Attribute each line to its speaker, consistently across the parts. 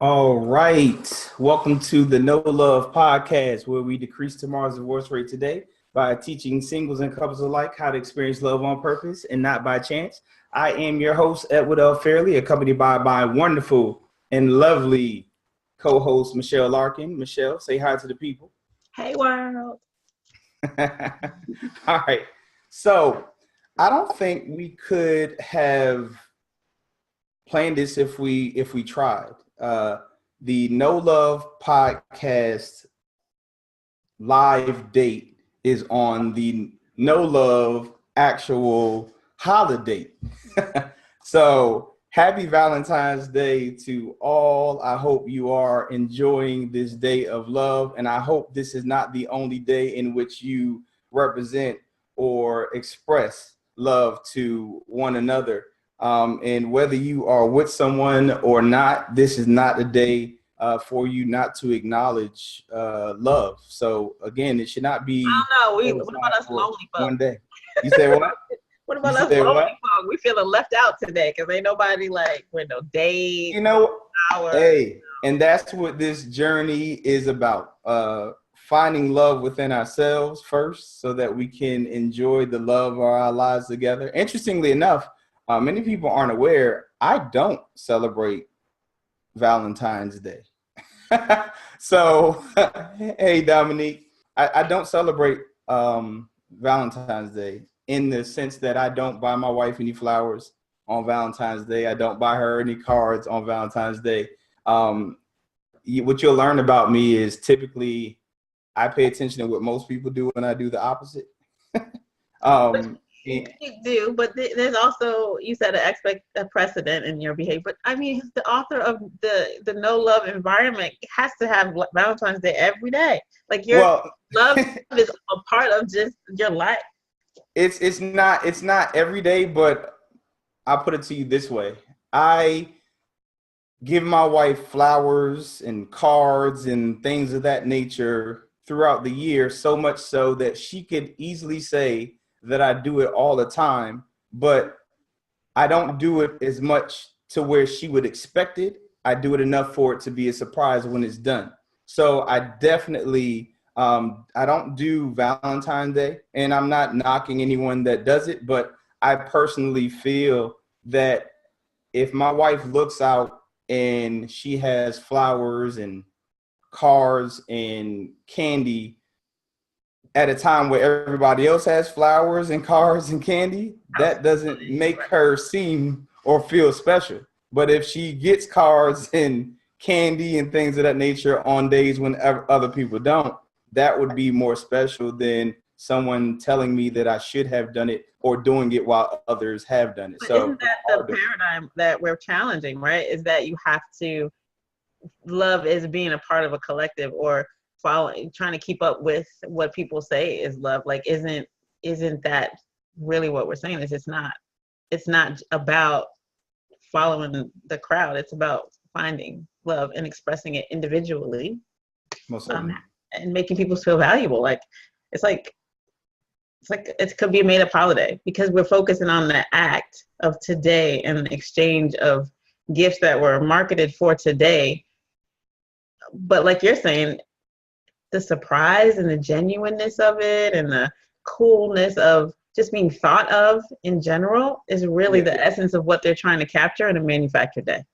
Speaker 1: All right. Welcome to the No Love Podcast, where we decrease tomorrow's divorce rate today by teaching singles and couples alike how to experience love on purpose and not by chance. I am your host, Edward L. Fairley, accompanied by my wonderful and lovely co-host, Michelle Larkin. Michelle, say hi to the people.
Speaker 2: Hey world.
Speaker 1: All right. So I don't think we could have planned this if we tried. The No Love podcast live date is on the No Love actual holiday. So happy Valentine's Day to all. I hope you are enjoying this day of love, and I hope this is not the only day in which you represent or express love to one another. And whether you are with someone or not, this is not a day for you not to acknowledge love. So again, it should not be
Speaker 2: I don't know.
Speaker 1: set
Speaker 2: What about
Speaker 1: aside
Speaker 2: us
Speaker 1: for
Speaker 2: lonely
Speaker 1: one
Speaker 2: folks?
Speaker 1: day. You say what?
Speaker 2: What
Speaker 1: You
Speaker 2: about us
Speaker 1: say
Speaker 2: lonely
Speaker 1: what?
Speaker 2: folks? We feeling left out today because ain't nobody like with no
Speaker 1: You
Speaker 2: dates,
Speaker 1: know,
Speaker 2: hours.
Speaker 1: hey, and that's what this journey is about. Finding love within ourselves first so that we can enjoy the love of our lives together. Interestingly enough, many people aren't aware, I don't celebrate Valentine's Day. So, hey, Dominique, I don't celebrate Valentine's Day in the sense that I don't buy my wife any flowers on Valentine's Day. I don't buy her any cards on Valentine's Day. Um, what you'll learn about me is typically I pay attention to what most people do and I do the opposite.
Speaker 2: Which
Speaker 1: um,
Speaker 2: you do, but there's also you said a precedent in your behavior. But I mean, the author of the no love environment has to have Valentine's Day every day. Like your
Speaker 1: well,
Speaker 2: love is a part of just your life.
Speaker 1: it's not every day, but I'll put it to you this way. I give my wife flowers and cards and things of that nature throughout the year, so much so that she could easily say that I do it all the time, but I don't do it as much to where she would expect it. I do it enough for it to be a surprise when it's done. So I definitely I don't do Valentine's Day, and I'm not knocking anyone that does it, but I personally feel that if my wife looks out and she has flowers and cards and candy at a time where everybody else has flowers and cards and candy, that doesn't make her seem or feel special. But if she gets cards and candy and things of that nature on days when other people don't, that would be more special than someone telling me that I should have done it or doing it while others have done it.
Speaker 2: But
Speaker 1: So
Speaker 2: isn't that the paradigm that we're challenging, right? Is that you have to love is being a part of a collective or following trying to keep up with what people say is love. Like isn't that really what we're saying? Is it's not about following the crowd. It's about finding love and expressing it individually,
Speaker 1: most
Speaker 2: um,
Speaker 1: certainly.
Speaker 2: and making people feel valuable. Like it's like it could be a made up holiday because we're focusing on the act of today and the exchange of gifts that were marketed for today. But like you're saying, the surprise and the genuineness of it and the coolness of just being thought of in general is really
Speaker 1: Yeah.
Speaker 2: the essence of what they're trying to capture in a manufactured day.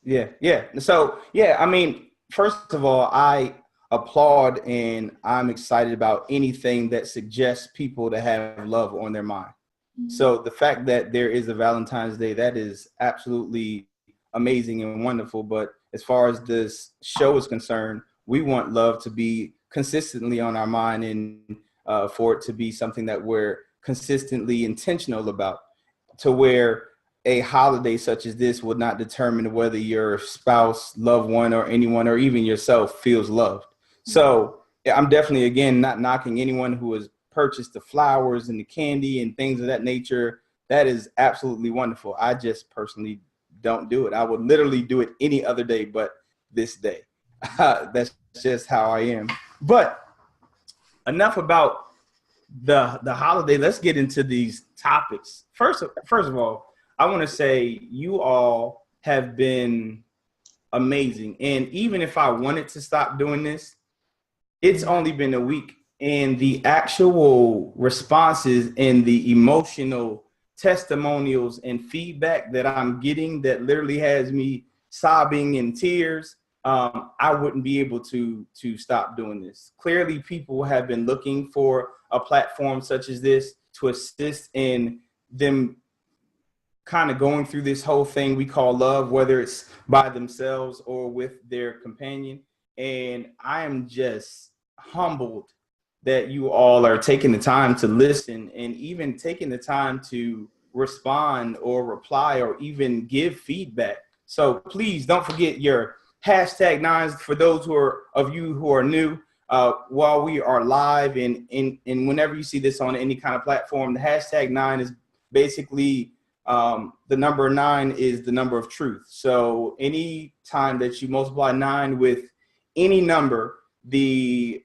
Speaker 1: Yeah, yeah. So, yeah, I mean, first of all, I applaud and I'm excited about anything that suggests people to have love on their mind. So, the fact that there is a Valentine's Day, that is absolutely amazing and wonderful. But as far as this show is concerned, we want love to be consistently on our mind and for it to be something that we're consistently intentional about, to where a holiday such as this would not determine whether your spouse, loved one, or anyone, or even yourself feels loved. So yeah, I'm definitely, again, not knocking anyone who has purchased the flowers and the candy and things of that nature. That is absolutely wonderful. I just personally don't do it. I would literally do it any other day but this day. That's just how I am. But enough about the holiday. Let's get into these topics. First of all, I want to say you all have been amazing. And even if I wanted to stop doing this, it's only been a week, and the actual responses and the emotional testimonials and feedback that I'm getting that literally has me sobbing in tears. I wouldn't be able to stop doing this. Clearly, people have been looking for a platform such as this to assist in them kind of going through this whole thing we call love, whether it's by themselves or with their companion. And I am just humbled that you all are taking the time to listen and even taking the time to respond or reply or even give feedback. So please don't forget your hashtag nines for those who are of you who are new. While we are live and whenever you see this on any kind of platform, the hashtag nine is basically the number 9 is the number of truth. So any time that you multiply 9 with any number, in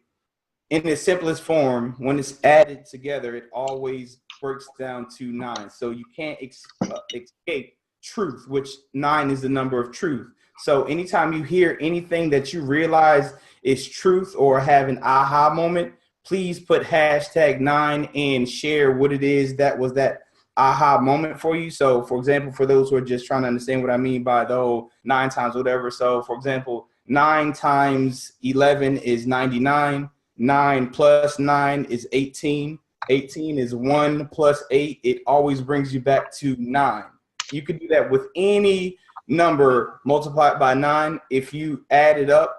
Speaker 1: its simplest form, when it's added together, it always breaks down to 9. So you can't escape truth, which 9 is the number of truth. So anytime you hear anything that you realize is truth or have an aha moment, please put hashtag 9 and share what it is that was that aha moment for you. So for example, for those who are just trying to understand what I mean by the whole 9 times whatever. So for example, 9 times 11 is 99. 9 plus 9 is 18. 18 is 1 plus 8. It always brings you back to 9. You can do that with any number multiplied by 9. If you add it up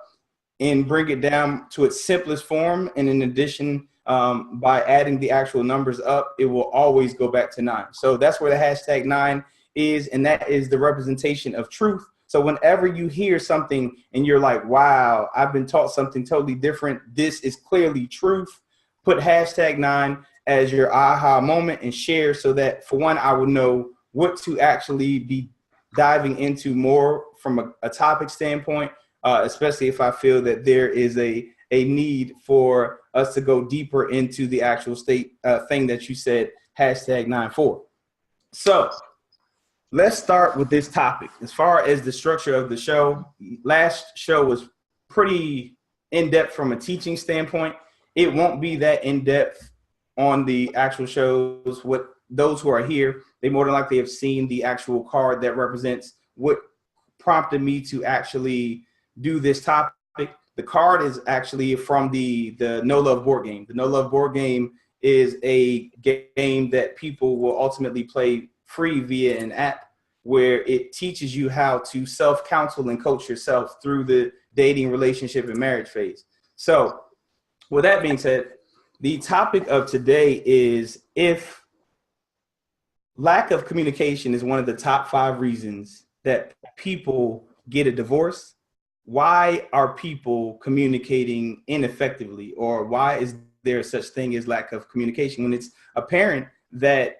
Speaker 1: and bring it down to its simplest form, and in addition, by adding the actual numbers up, it will always go back to 9. So that's where the hashtag 9 is, and that is the representation of truth. So whenever you hear something and you're like, wow, I've been taught something totally different, this is clearly truth, put hashtag 9 as your aha moment and share, so that for one, I would know what to actually be diving into more from a topic standpoint, especially if I feel that there is a need for us to go deeper into the actual thing that you said, hashtag 9 for. So let's start with this topic. As far as the structure of the show, last show was pretty in-depth from a teaching standpoint. It won't be that in-depth on the actual shows. What those who are here, they more than likely have seen the actual card that represents what prompted me to actually do this topic. The card is actually from the No Love board game. The No Love board game is a game that people will ultimately play free via an app, where it teaches you how to self-counsel and coach yourself through the dating, relationship, and marriage phase. So with that being said, the topic of today is if lack of communication is one of the top 5 reasons that people get a divorce, why are people communicating ineffectively, or why is there such thing as lack of communication when it's apparent that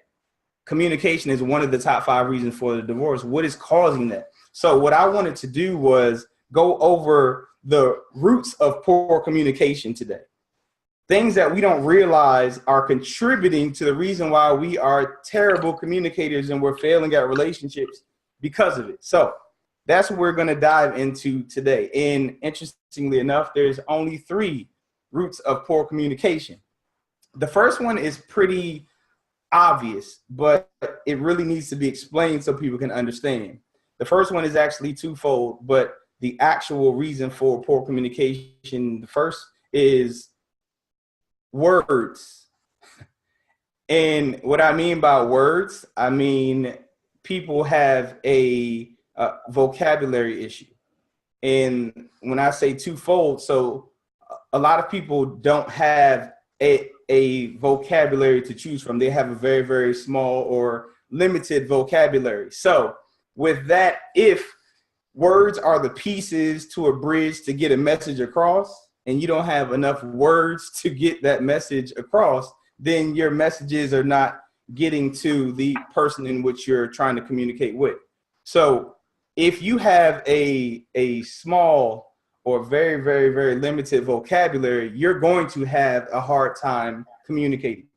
Speaker 1: communication is one of the top 5 reasons for the divorce? What is causing that? So what I wanted to do was go over the roots of poor communication today. Things that we don't realize are contributing to the reason why we are terrible communicators and we're failing at relationships because of it. So that's what we're going to dive into today. And interestingly enough, there's only 3 roots of poor communication. The first one is pretty obvious, but it really needs to be explained so people can understand. The first one is actually twofold, but the actual reason for poor communication, the first is words. And what I mean by words, I mean people have a vocabulary issue. And when I say twofold, so a lot of people don't have a vocabulary to choose from. They have a very, very small or limited vocabulary. So with that, if words are the pieces to a bridge to get a message across, and you don't have enough words to get that message across, then your messages are not getting to the person in which you're trying to communicate with. So if you have a small or very, very, very limited vocabulary, you're going to have a hard time communicating,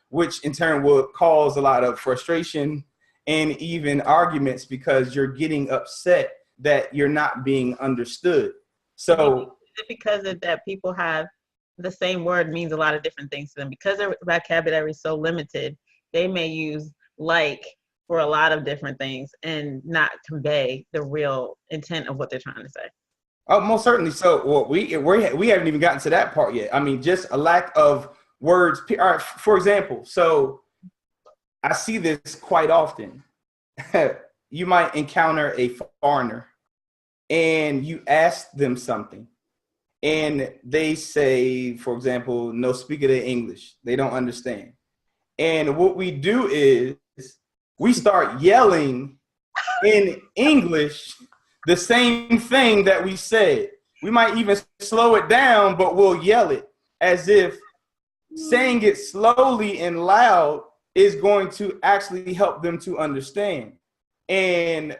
Speaker 1: which in turn will cause a lot of frustration and even arguments, because you're getting upset that you're not being understood. So
Speaker 2: is it because of that people have the same word means a lot of different things to them? Because their vocabulary is so limited, they may use like for a lot of different things and not convey the real intent of what they're trying to say.
Speaker 1: oh, most certainly. So well, we haven't even gotten to that part yet. I mean, just a lack of words. All right, for example, so I see this quite often. You might encounter a foreigner and you ask them something and they say, for example, no speak of the English. They don't understand. And what we do is we start yelling in English the same thing that we said. We might even slow it down, but we'll yell it as if saying it slowly and loud is going to actually help them to understand. And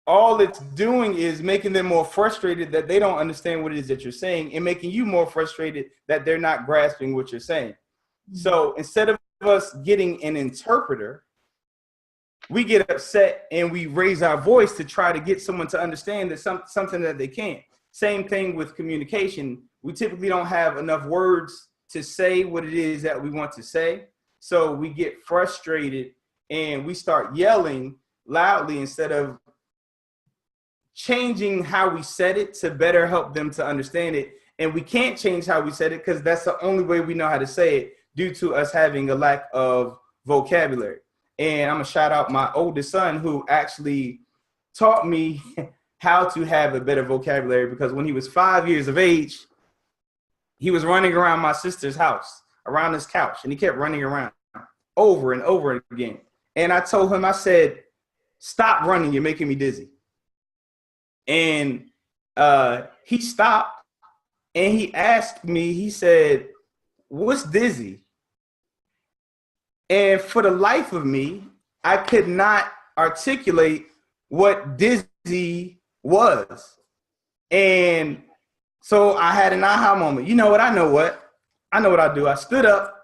Speaker 1: all it's doing is making them more frustrated that they don't understand what it is that you're saying, and making you more frustrated that they're not grasping what you're saying. So instead of us getting an interpreter, we get upset and we raise our voice to try to get someone to understand that something that they can't. Same thing with communication. We typically don't have enough words to say what it is that we want to say. So we get frustrated and we start yelling loudly instead of changing how we said it to better help them to understand it. And we can't change how we said it because that's the only way we know how to say it due to us having a lack of vocabulary. And I'm gonna shout out my oldest son who actually taught me how to have a better vocabulary, because when he was 5 years of age, he was running around my sister's house, around his couch, and he kept running around over and over again. And I told him, I said, stop running, you're making me dizzy. And he stopped and he asked me, he said, what's dizzy? And for the life of me, I could not articulate what dizzy was. And so I had an aha moment. You know what? I know what I do. I stood up.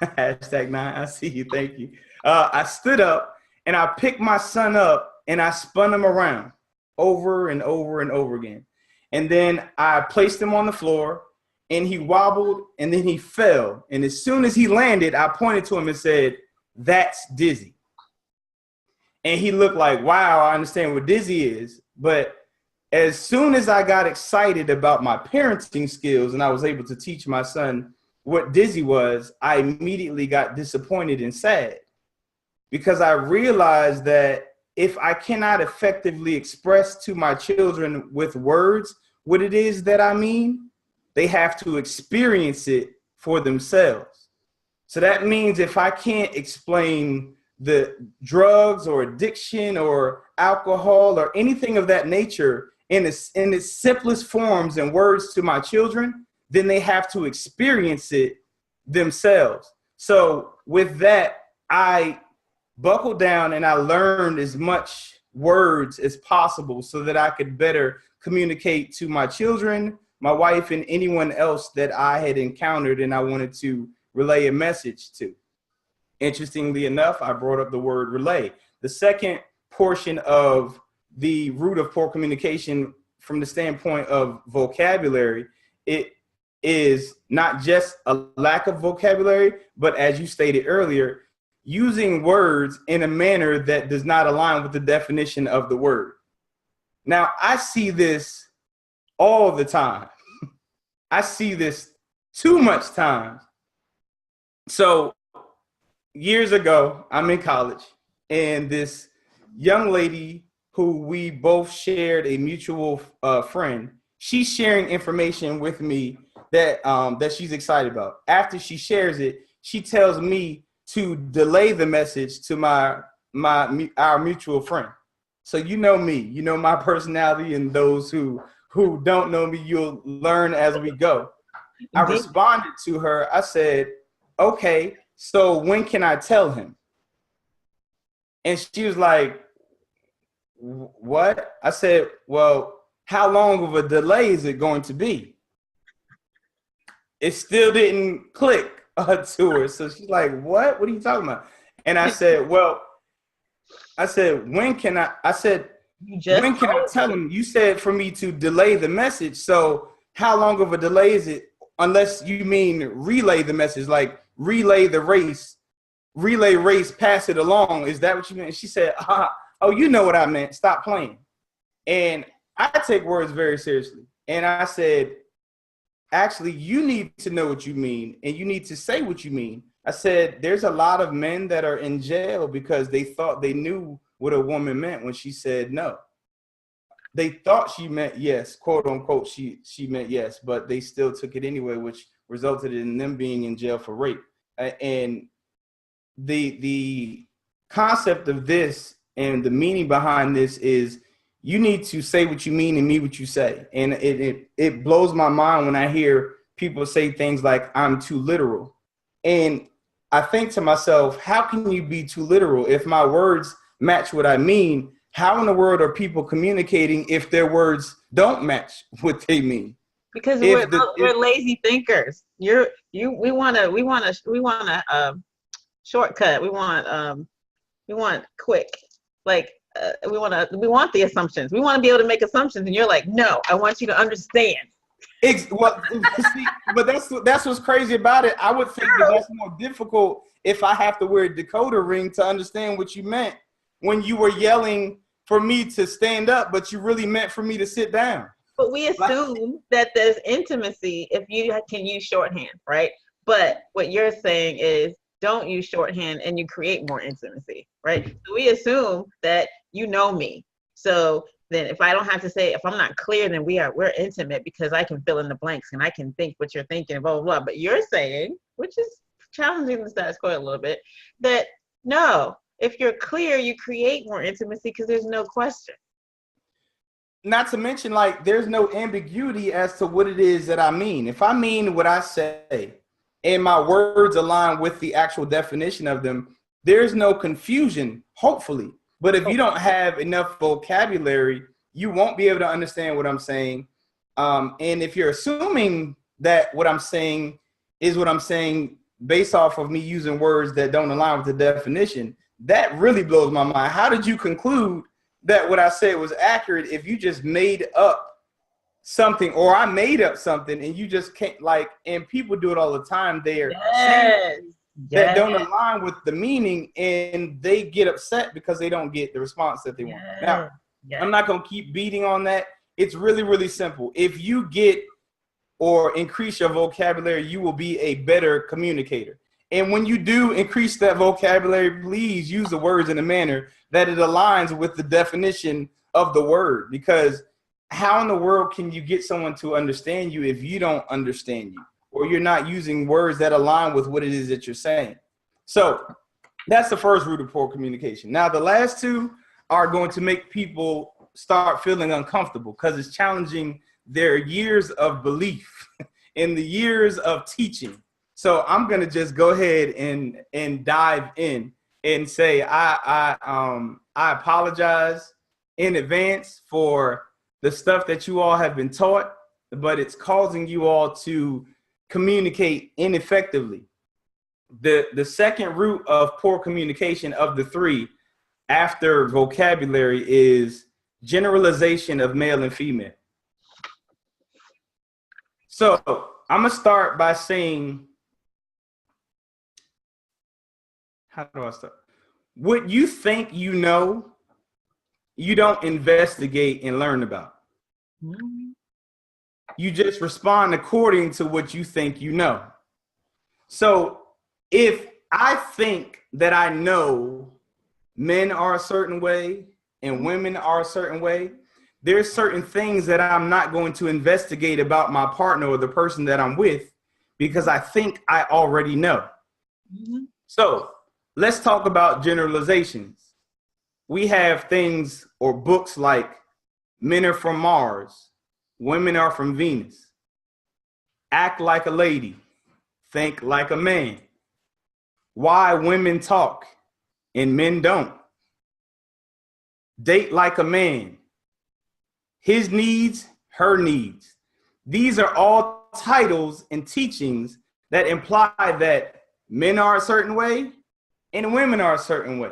Speaker 1: #9. I see you. Thank you. I stood up and I picked my son up and I spun him around over and over and over again. And then I placed him on the floor and he wobbled and then he fell. And as soon as he landed, I pointed to him and said, that's dizzy. And he looked like, wow, I understand what dizzy is. But as soon as I got excited about my parenting skills and I was able to teach my son what dizzy was, I immediately got disappointed and sad, because I realized that if I cannot effectively express to my children with words what it is that I mean, they have to experience it for themselves. So that means if I can't explain the drugs or addiction or alcohol or anything of that nature in its simplest forms and words to my children, then they have to experience it themselves. So with that, I buckled down and I learned as much words as possible so that I could better communicate to my children, my wife, and anyone else that I had encountered and I wanted to relay a message to. Interestingly enough, I brought up the word relay. The second portion of the root of poor communication from the standpoint of vocabulary, it is not just a lack of vocabulary, but as you stated earlier, using words in a manner that does not align with the definition of the word. Now, I see this all the time. I see this too much times. So years ago, I'm in college, and this young lady who we both shared a mutual friend, she's sharing information with me that she's excited about. After she shares it, she tells me to delay the message to our mutual friend. So you know me, you know my personality, and those who don't know me, you'll learn as we go. I responded to her. I said, okay, so when can I tell him? And she was like, what? I said, well, how long of a delay is it going to be? It still didn't click to her. So she's like, what? What are you talking about? And I said, when can I said,
Speaker 2: You just
Speaker 1: When can I tell them? You said for me to delay the message. So how long of a delay is it? Unless you mean relay the message, like relay the race, relay race, pass it along. Is that what you meant? She said, oh, you know what I meant. Stop playing. And I take words very seriously. And I said, actually, you need to know what you mean, and you need to say what you mean. I said, there's a lot of men that are in jail because they thought they knew what a woman meant when she said no. They thought she meant yes, quote unquote, she meant yes, but they still took it anyway, which resulted in them being in jail for rape. And the concept of this and the meaning behind this is you need to say what you mean and mean what you say. And it blows my mind when I hear people say things like, I'm too literal. And I think to myself, how can you be too literal if my words match what I mean? How in the world are people communicating if their words don't match what they mean?
Speaker 2: Because we're lazy thinkers. We want a shortcut. We want quick. Like we want the assumptions. We want to be able to make assumptions, and you're like, no, I want you to understand.
Speaker 1: Well, see, but that's what's crazy about it. I would think that's more difficult if I have to wear a decoder ring to understand what you meant when you were yelling for me to stand up, but you really meant for me to sit down.
Speaker 2: But we assume that there's intimacy if you can use shorthand, right? But what you're saying is don't use shorthand and you create more intimacy, right? So we assume that you know me. So then if I don't have to say, if I'm not clear, then we're intimate because I can fill in the blanks and I can think what you're thinking, blah, blah, blah. But you're saying, which is challenging the status quo a little bit, that no, if you're clear, you create more intimacy because there's no question.
Speaker 1: Not to mention, like, there's no ambiguity as to what it is that I mean. If I mean what I say and my words align with the actual definition of them, there's no confusion, hopefully. But if you don't have enough vocabulary, you won't be able to understand what I'm saying. And if you're assuming that what I'm saying is what I'm saying based off of me using words that don't align with the definition, that really blows my mind. How did you conclude that what I said was accurate if you just made up something, or I made up something and you just can't, like, and people do it all the time. They're that don't align with the meaning and they get upset because they don't get the response that they want. Now, I'm not going to keep beating on that. It's really, really simple. If you get or increase your vocabulary, you will be a better communicator. And when you do increase that vocabulary, please use the words in a manner that it aligns with the definition of the word. Because how in the world can you get someone to understand you if you don't understand you, or you're not using words that align with what it is that you're saying? So that's the first root of poor communication. Now, the last two are going to make people start feeling uncomfortable because it's challenging their years of belief and the years of teaching. So I'm gonna just go ahead and dive in and say I apologize in advance for the stuff that you all have been taught, but it's causing you all to communicate ineffectively. The second root of poor communication of the three after vocabulary is generalization of male and female. So I'm gonna start by saying, how do I start? What you think you know, you don't investigate and learn about. You just respond according to what you think you know. So if I think that I know men are a certain way and women are a certain way, there's certain things that I'm not going to investigate about my partner or the person that I'm with because I think I already know. So let's talk about generalizations. We have things or books like Men Are From Mars, Women Are From Venus, Act Like a Lady, Think Like a Man, Why Women Talk and Men Don't, Date Like a Man, His Needs, Her Needs. These are all titles and teachings that imply that men are a certain way and women are a certain way.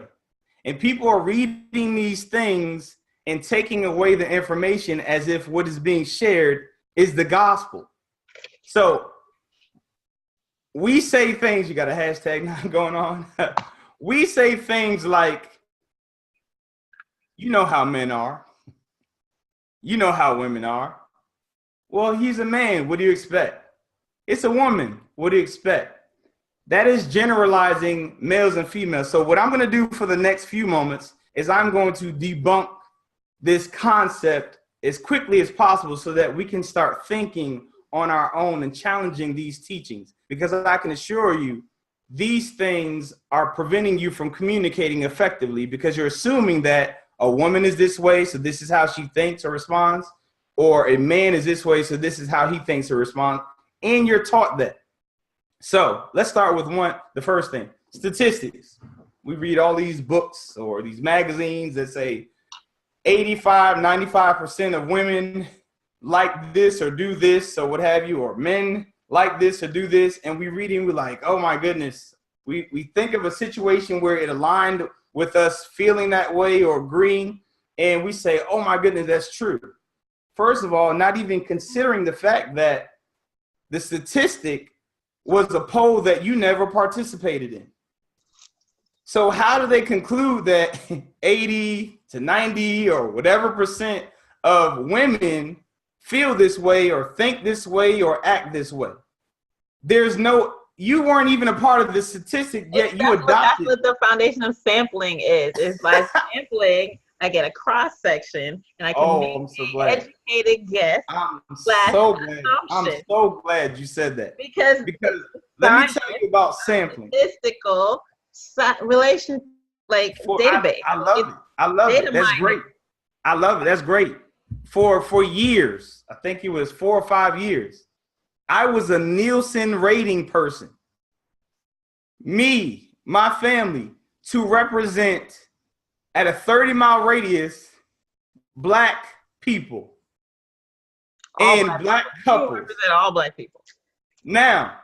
Speaker 1: And people are reading these things and taking away the information as if what is being shared is the gospel. So we say things, you got a hashtag now going on. We say things like, you know how men are. You know how women are. Well, he's a man. What do you expect? It's a woman. What do you expect? That is generalizing males and females. So what I'm going to do for the next few moments is I'm going to debunk this concept as quickly as possible so that we can start thinking on our own and challenging these teachings. Because I can assure you, these things are preventing you from communicating effectively because you're assuming that a woman is this way, so this is how she thinks or responds, or a man is this way, so this is how he thinks or responds, and you're taught that. So let's start with the first thing, statistics. We read all these books or these magazines that say 85, 95% of women like this or do this or what have you, or men like this or do this. And we read it and we're like, oh my goodness. We think of a situation where it aligned with us feeling that way or agreeing. And we say, oh my goodness, that's true. First of all, not even considering the fact that the statistic was a poll that you never participated in. So how do they conclude that 80 to 90 or whatever percent of women feel this way or think this way or act this way? You weren't even a part of the statistic, yet you adopted.
Speaker 2: That's what the foundation of sampling is. It's by sampling, I get a cross section and I can make an educated guess.
Speaker 1: I'm so glad you said that.
Speaker 2: Because
Speaker 1: let me tell you about sampling.
Speaker 2: Statistical relation, database.
Speaker 1: I love it. That's great. I love it. That's great. For years, I think it was 4 or 5 years, I was a Nielsen rating person. Me, my family, to represent at a 30-mile radius, Black people and Black couples.
Speaker 2: Represent all Black people.
Speaker 1: Now,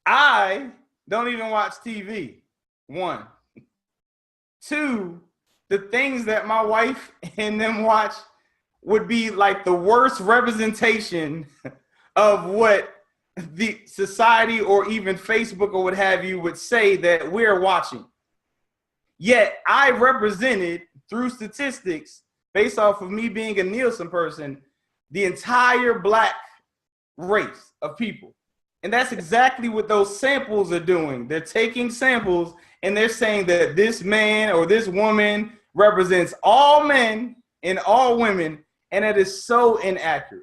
Speaker 1: I don't even watch TV. 1. 2, the things that my wife and them watch would be like the worst representation of what the society or even Facebook or what have you would say that we're watching. Yet I represented through statistics based off of me being a Nielsen person, the entire Black race of people. And that's exactly what those samples are doing. They're taking samples and they're saying that this man or this woman represents all men and all women. And it is so inaccurate.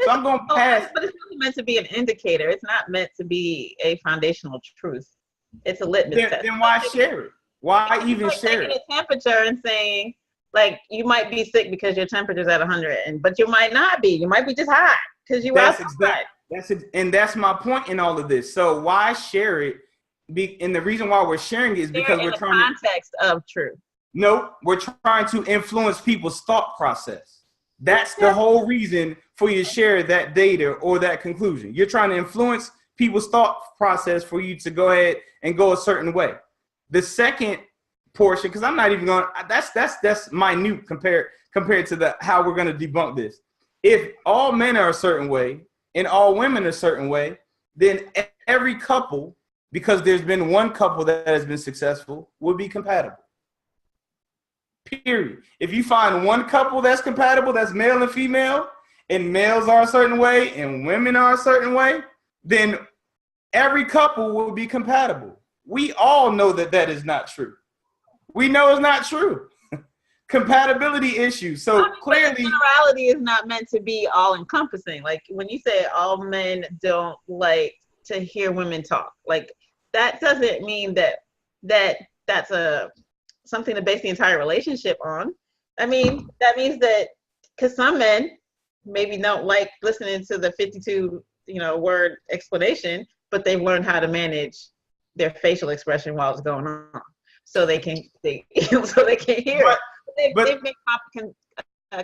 Speaker 1: So I'm going to pass.
Speaker 2: But it's really meant to be an indicator. It's not meant to be a foundational truth. It's a litmus test.
Speaker 1: Then why share it? Why even share it?
Speaker 2: Taking a temperature and saying, you might be sick because your temperature's at 100, but you might not be. You might be just hot because you are outside.
Speaker 1: And that's my point in all of this. So why share it? And the reason why we're sharing it is because we're trying
Speaker 2: in the context of truth.
Speaker 1: No, we're trying to influence people's thought process. That's the whole reason for you to share that data or that conclusion. You're trying to influence people's thought process for you to go ahead and go a certain way. The second portion, because I'm not even going, that's minute compared to how we're going to debunk this. If all men are a certain way and all women are a certain way, then every couple, because there's been one couple that has been successful, will be compatible. Period. If you find one couple that's compatible, that's male and female, and males are a certain way and women are a certain way, then every couple will be compatible. We all know that that is not true. We know it's not true. Compatibility issues. So clearly,
Speaker 2: generality is not meant to be all encompassing. Like when you say all men don't like to hear women talk, that doesn't mean that's something to base the entire relationship on. I mean, that means that because some men maybe don't like listening to the 52, word explanation, but they've learned how to manage their facial expression while it's going on, so they can hear it. They've made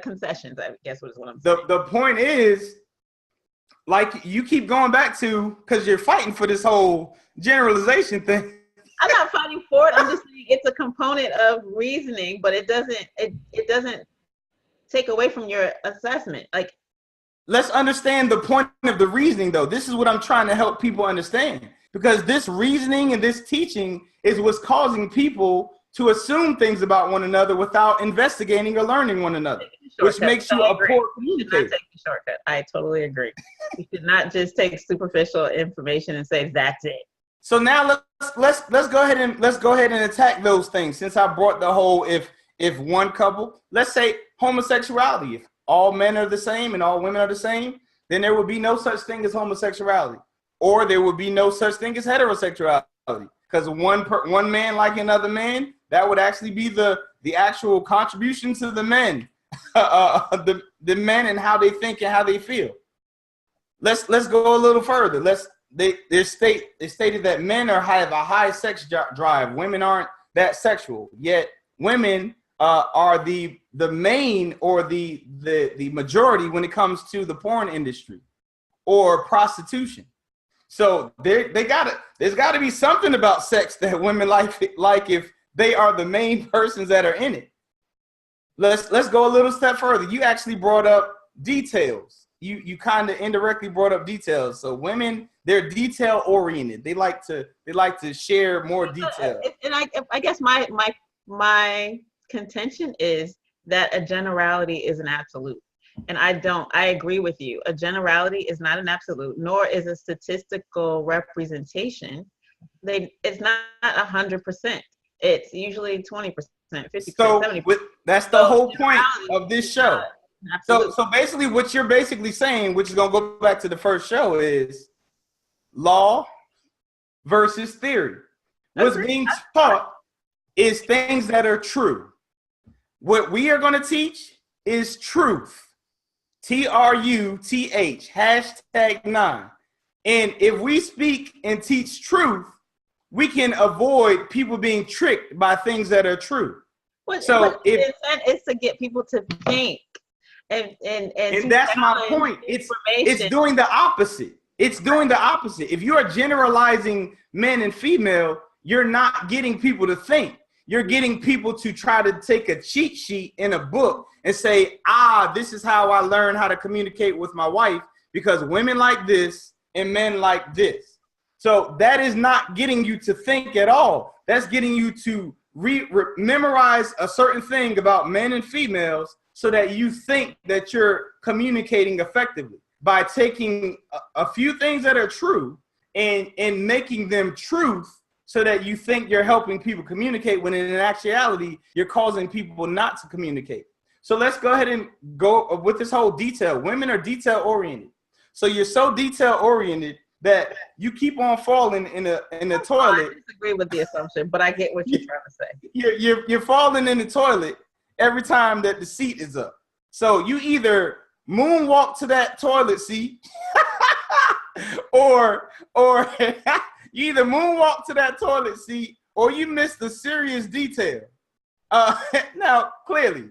Speaker 2: concessions, I guess, was what I'm saying.
Speaker 1: The point is, you keep going back to, because you're fighting for this whole generalization thing.
Speaker 2: I'm not fighting for it. I'm just saying it's a component of reasoning, but it doesn't take away from your assessment. Like,
Speaker 1: let's understand the point of the reasoning, though. This is what I'm trying to help people understand, because this reasoning and this teaching is what's causing people to assume things about one another without investigating or learning one another, which makes you a poor communicator.
Speaker 2: You should not take a shortcut. I totally agree. You should not just take superficial information and say that's it.
Speaker 1: So now let's go ahead and attack those things. Since I brought the whole if one couple, let's say homosexuality, if all men are the same and all women are the same, then there would be no such thing as homosexuality, or there would be no such thing as heterosexuality, because one man liking another man, that would actually be the actual contribution to the men, the men and how they think and how they feel. Let's go a little further. They stated that men have a high sex drive. Women aren't that sexual. Yet women are the main or the majority when it comes to the porn industry or prostitution. So there's got to be something about sex that women like if they are the main persons that are in it. Let's go a little step further. You actually brought up details. You kind of indirectly brought up details. So women, they're detail oriented. They like to share more detail.
Speaker 2: And I guess my contention is that a generality is an absolute. And I agree with you. A generality is not an absolute, nor is a statistical representation. It's not 100%. It's usually 20%, 50%, 70%.
Speaker 1: That's the whole point of this show. So basically what you're basically saying, which is going to go back to the first show, is law versus theory. What's being taught is things that are true. What we are going to teach is truth. TRUTH, #9. And if we speak and teach truth, we can avoid people being tricked by things that are true.
Speaker 2: So it's to get people to think. And
Speaker 1: that's my point. It's doing the opposite. It's doing the opposite. If you are generalizing men and female, you're not getting people to think. You're getting people to try to take a cheat sheet in a book and say, this is how I learn how to communicate with my wife, because women like this and men like this. So that is not getting you to think at all. That's getting you to memorize a certain thing about men and females so that you think that you're communicating effectively by taking a few things that are true and making them truth, so that you think you're helping people communicate, when in actuality, you're causing people not to communicate. So let's go ahead and go with this whole detail. Women are detail oriented. So you're so detail oriented that you keep on falling in the toilet.
Speaker 2: I disagree with the assumption, but I get what you're trying to say.
Speaker 1: You're falling in the toilet every time that the seat is up. So you either moonwalk to that toilet seat or you either moonwalk to that toilet seat or you miss the serious detail. Now, clearly,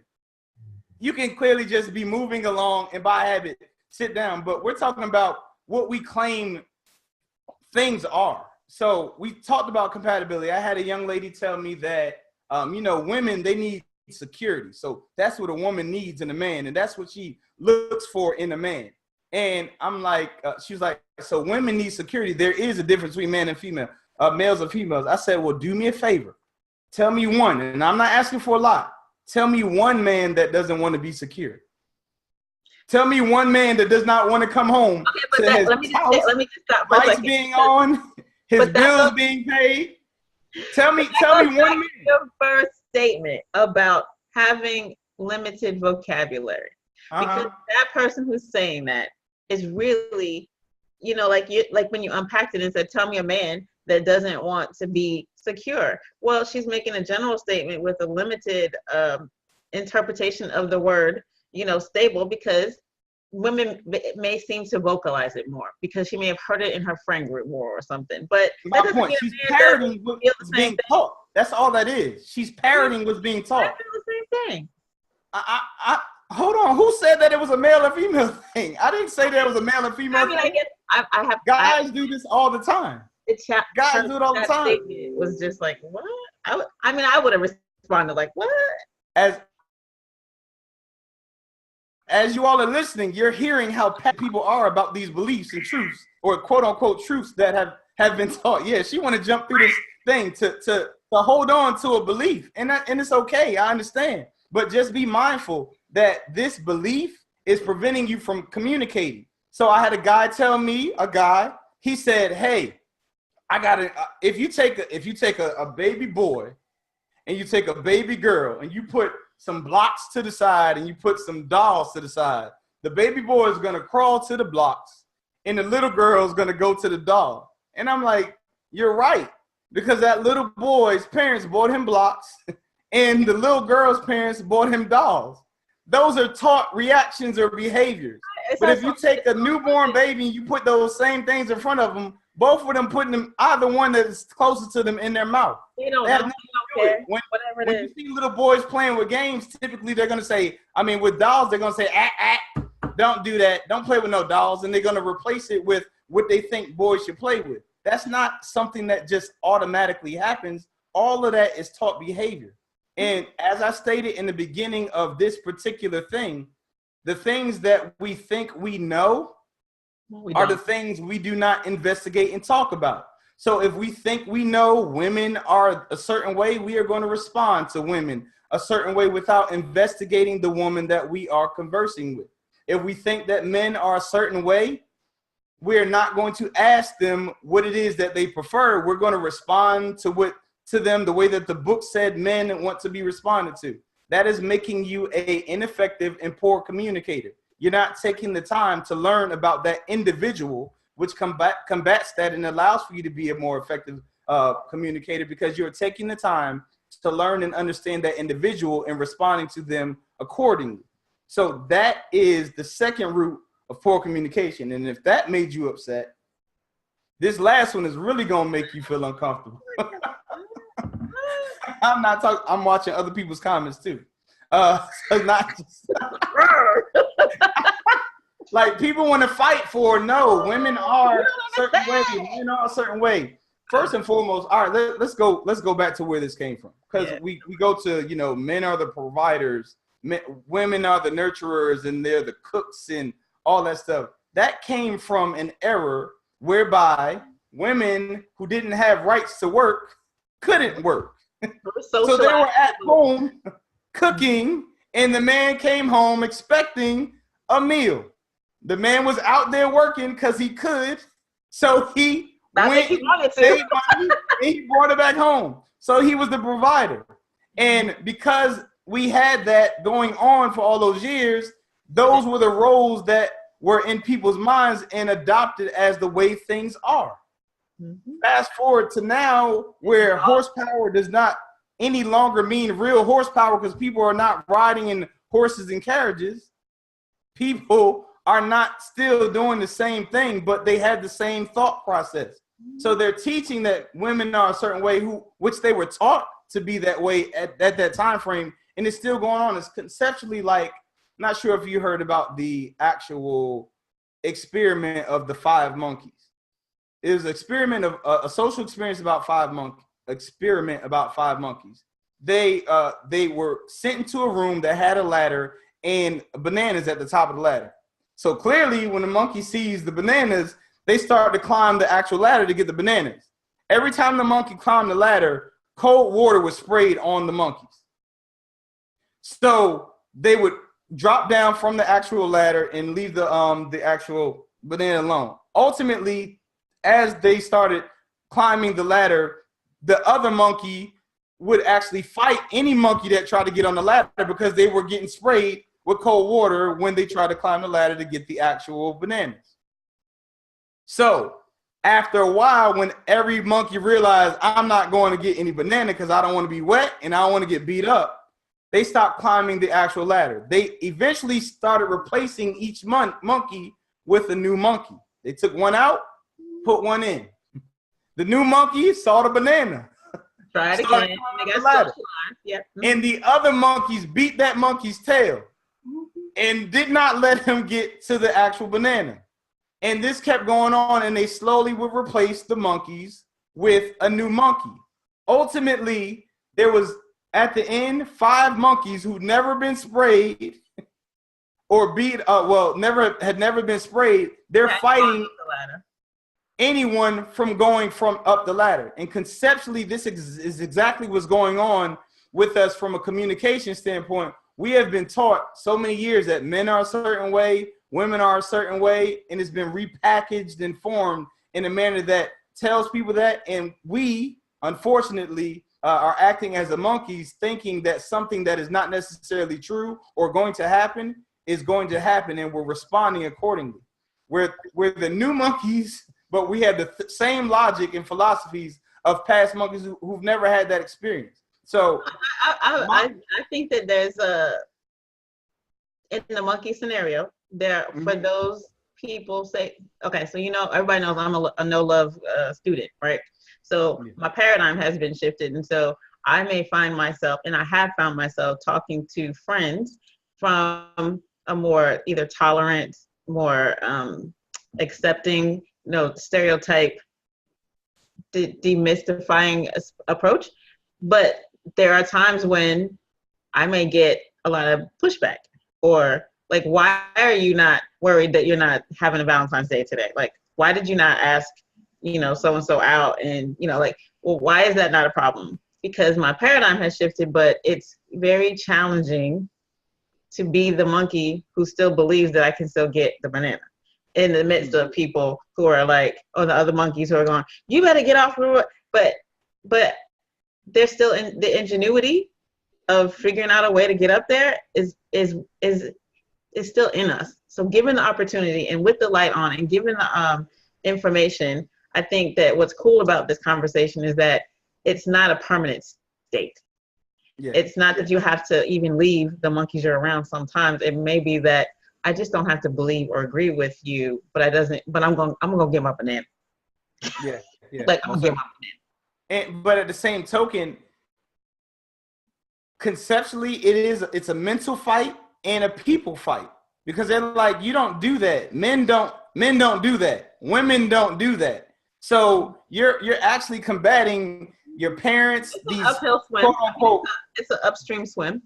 Speaker 1: you can clearly just be moving along and by habit sit down, but we're talking about what we claim things are. So we talked about compatibility. I had a young lady tell me that, women, they need security. So that's what a woman needs in a man, and that's what she looks for in a man. And I'm like, she was like, so women need security. There is a difference between men and female, males and females. I said, well, do me a favor. Tell me one, and I'm not asking for a lot. Tell me one man that doesn't want to be secure. Tell me one man that does not want to come home.
Speaker 2: Okay, but let me just stop for a
Speaker 1: lights
Speaker 2: second.
Speaker 1: Being on, his bills being paid. Tell me one man.
Speaker 2: Your first statement about having limited vocabulary, because that person who's saying that is really, like when you unpacked it and said, tell me a man that doesn't want to be secure. Well, she's making a general statement with a limited interpretation of the word, stable, because women may seem to vocalize it more because she may have heard it in her friend group more or something. But
Speaker 1: my point, she's parroting what's being taught. That's all that is. She's parroting what's being taught.
Speaker 2: I feel the same thing.
Speaker 1: I hold on. Who said that it was a male or female thing? I didn't say that it was a male or female thing.
Speaker 2: I guess I have
Speaker 1: guys do this all the time. Guys do it all the
Speaker 2: that
Speaker 1: time.
Speaker 2: statement was just like, what? I mean, I would have responded like, what?
Speaker 1: As you all are listening, you're hearing how passionate people are about these beliefs and truths, or quote unquote truths that have been taught. Yeah, she want to jump through this thing to hold on to a belief, and it's okay. I understand, but just be mindful that this belief is preventing you from communicating. So I had a guy tell me, he said, "Hey, I got it. If you take a baby boy and you take a baby girl and you put some blocks to the side and you put some dolls to the side, the baby boy is going to crawl to the blocks and the little girl is going to go to the doll." And I'm like, you're right, because that little boy's parents bought him blocks and the little girl's parents bought him dolls. Those are taught reactions or behaviors. But if you take a newborn baby and you put those same things in front of them, both of them putting them, either one that is closest to them, in their mouth.
Speaker 2: They don't know.
Speaker 1: When you see little boys playing with games, typically they're going to say, with dolls, they're going to say, don't do that. Don't play with no dolls. And they're going to replace it with what they think boys should play with. That's not something that just automatically happens. All of that is taught behavior. And as I stated in the beginning of this particular thing, the things that we think we know are the things we do not investigate and talk about. So if we think we know women are a certain way, we are going to respond to women a certain way without investigating the woman that we are conversing with. If we think that men are a certain way, we're not going to ask them what it is that they prefer. We're going to respond to them the way that the book said men want to be responded to. That is making you an ineffective and poor communicator. You're not taking the time to learn about that individual, which combats that and allows for you to be a more effective communicator, because you're taking the time to learn and understand that individual and responding to them accordingly. So that is the second root of poor communication. And if that made you upset, this last one is really going to make you feel uncomfortable. I'm not talking, I'm watching other people's comments too. So not just like people want to fight for, no, women are a certain way, men are a certain way. First and foremost, all right, let's go back to where this came from. Because we go to, men are the providers, women are the nurturers, and they're the cooks and all that stuff. That came from an era whereby women who didn't have rights to work couldn't work. So they were at home cooking, and the man came home expecting a meal. The man was out there working because he could, so he went and saved money, and he brought it back home. So he was the provider. And because we had that going on for all those years, those were the roles that were in people's minds and adopted as the way things are. Mm-hmm. Fast forward to now, where horsepower does not any longer mean real horsepower, because people are not riding in horses and carriages. People are not still doing the same thing, but they had the same thought process. So they're teaching that women are a certain way, which they were taught to be that way at that time frame, and it's still going on. It's conceptually like, not sure if you heard about the actual experiment of the 5 monkeys. It was an experiment of a social experience about 5 monkeys. They were sent into a room that had a ladder and bananas at the top of the ladder. So clearly, when the monkey sees the bananas, they start to climb the actual ladder to get the bananas. Every time the monkey climbed the ladder, cold water was sprayed on the monkeys. So they would drop down from the actual ladder and leave the actual banana alone. Ultimately, as they started climbing the ladder, the other monkey would actually fight any monkey that tried to get on the ladder, because they were getting sprayed with cold water when they tried to climb the ladder to get the actual bananas. So after a while, when every monkey realized, I'm not going to get any banana because I don't want to be wet and I don't want to get beat up, they stopped climbing the actual ladder. They eventually started replacing each monkey with a new monkey. They took one out, put one in. The new monkey saw the banana.
Speaker 2: Tried again.
Speaker 1: Yep. And the other monkeys beat that monkey's tail and did not let him get to the actual banana. And this kept going on, and they slowly would replace the monkeys with a new monkey. Ultimately, there was, at the end, 5 monkeys who'd never been sprayed or never been sprayed. They're fighting anyone from going from up the ladder. And conceptually, this is exactly what's going on with us from a communication standpoint. We have been taught so many years that men are a certain way, women are a certain way, and it's been repackaged and formed in a manner that tells people that. And we, unfortunately, are acting as the monkeys, thinking that something that is not necessarily true or going to happen is going to happen, and we're responding accordingly. We're the new monkeys, but we have the same logic and philosophies of past monkeys who've never had that experience. So
Speaker 2: I think that there's in the monkey scenario there, for those people say, okay, so everybody knows I'm a no love student, right? So my paradigm has been shifted, and so I may find myself, and I have found myself, talking to friends from a more either tolerant, more accepting, stereotype, demystifying approach. But there are times when I may get a lot of pushback, or like, why are you not worried that you're not having a Valentine's Day today? Like, why did you not ask, so-and-so out? And, well, why is that not a problem? Because my paradigm has shifted, but it's very challenging to be the monkey who still believes that I can still get the banana in the midst of people who are like, or the other monkeys who are going, you better get off the road. But there's still the ingenuity of figuring out a way to get up there is still in us. So given the opportunity and with the light on and given the information, I think that what's cool about this conversation is that it's not a permanent state. Yeah. It's not that you have to even leave the monkeys you're around. Sometimes it may be that I just don't have to believe or agree with you, but I'm gonna get my banana.
Speaker 1: Yeah.
Speaker 2: Like, I'm gonna get my banana.
Speaker 1: But at the same token, conceptually, it's a mental fight and a people fight, because they're like, you don't do that. Men don't do that. Women don't do that. So you're actually combating your parents.
Speaker 2: It's an uphill swim. Quote unquote, it's an upstream swim.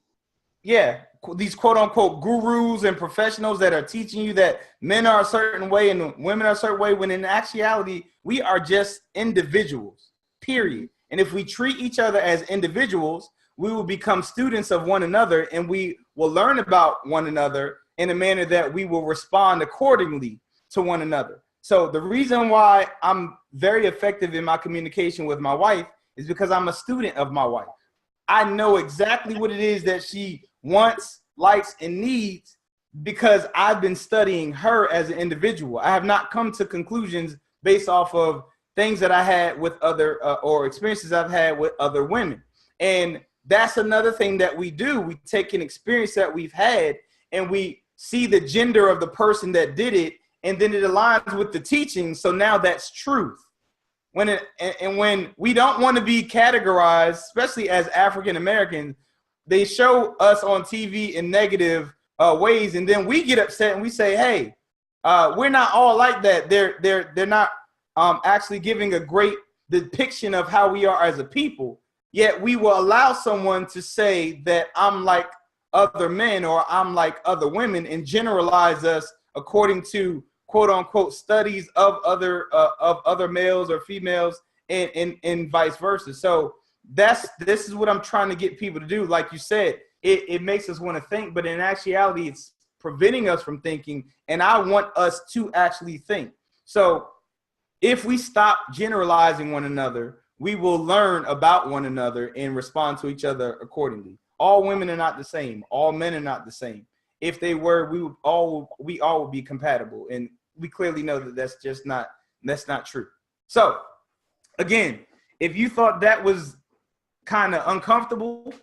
Speaker 1: Yeah, these quote unquote gurus and professionals that are teaching you that men are a certain way and women are a certain way, when in actuality we are just individuals, period. And if we treat each other as individuals, we will become students of one another, and we will learn about one another in a manner that we will respond accordingly to one another. So the reason why I'm very effective in my communication with my wife is because I'm a student of my wife. I know exactly what it is that she wants, likes, and needs, because I've been studying her as an individual. I have not come to conclusions based off of things that I had with other or experiences I've had with other women. And that's another thing that we do. We take an experience that we've had and we see the gender of the person that did it, and then it aligns with the teaching. So now that's truth. When we don't want to be categorized, especially as African Americans, they show us on TV in negative ways, and then we get upset and we say, "Hey, we're not all like that." They're not actually giving a great depiction of how we are as a people. Yet we will allow someone to say that I'm like other men or I'm like other women, and generalize us according to quote unquote studies of other males or females, and vice versa. So this is what I'm trying to get people to do. Like you said, it makes us want to think, but in actuality, it's preventing us from thinking. And I want us to actually think. So if we stop generalizing one another, we will learn about one another and respond to each other accordingly. All women are not the same. All men are not the same. If they were, we all would be compatible. And we clearly know that that's not true. So again, if you thought that was kind of uncomfortable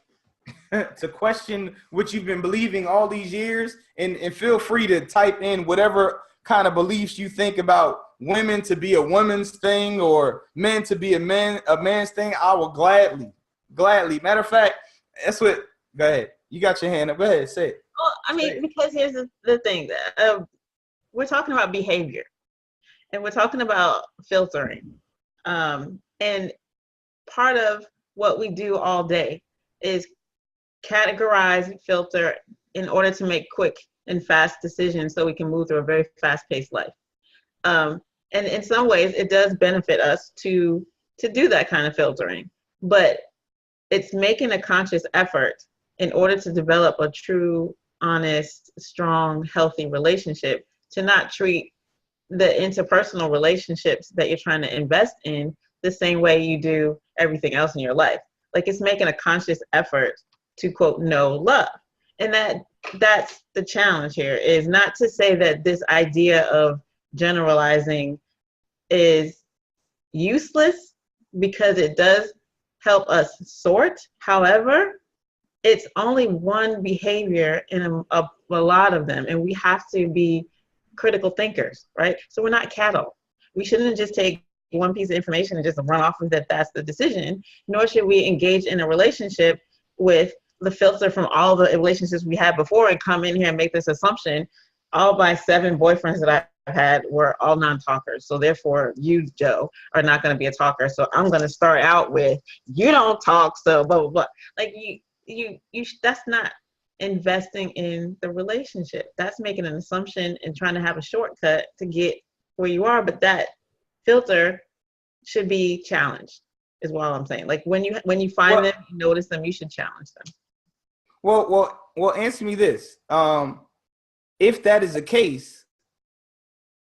Speaker 1: to question what you've been believing all these years, and feel free to type in whatever kind of beliefs you think about women to be a woman's thing or men to be a man's thing. I will gladly. Matter of fact, that's what. Go ahead. You got your hand up. Go ahead. Say it.
Speaker 2: Well, I mean, because here's the thing. We're talking about behavior. and we're talking about filtering. And part of what we do all day is categorize, filter in order to make quick and fast decisions so we can move through a very fast-paced life. And in some ways, it does benefit us to do that kind of filtering. But it's making a conscious effort in order to develop a true, honest, strong, healthy relationship, to not treat the interpersonal relationships that you're trying to invest in the same way you do everything else in your life. Like, it's making a conscious effort to, quote, know love. And that's the challenge here, is not to say that this idea of generalizing is useless, because it does help us sort. However, it's only one behavior in a lot of them, and we have to be critical thinkers, right? So we're not cattle. We shouldn't just take one piece of information and just run off with that that's the decision, nor should we engage in a relationship with the filter from all the relationships we had before and come in here and make this assumption, all my 7 boyfriends that I've had were all non-talkers. So therefore, you, Joe, are not going to be a talker. So I'm going to start out with, you don't talk, so blah, blah, blah. Like, that's not investing in the relationship. That's making an assumption and trying to have a shortcut to get where you are. But that filter should be challenged, is what I'm saying. Like, when you find them, you notice them, you should challenge them.
Speaker 1: Well, answer me this. If that is the case,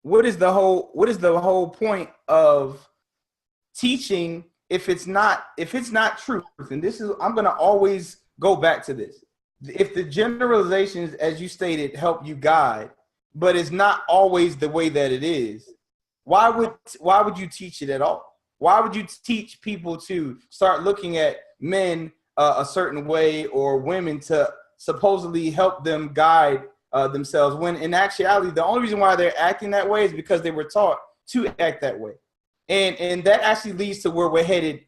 Speaker 1: what is the whole point of teaching if it's not truth? And this is, I'm going to always go back to this. If the generalizations, as you stated, help you guide, but it's not always the way that it is, why would you teach it at all? Why would you teach people to start looking at men a certain way, or women to supposedly help them guide themselves, when in actuality, the only reason why they're acting that way is because they were taught to act that way? And that actually leads to where we're headed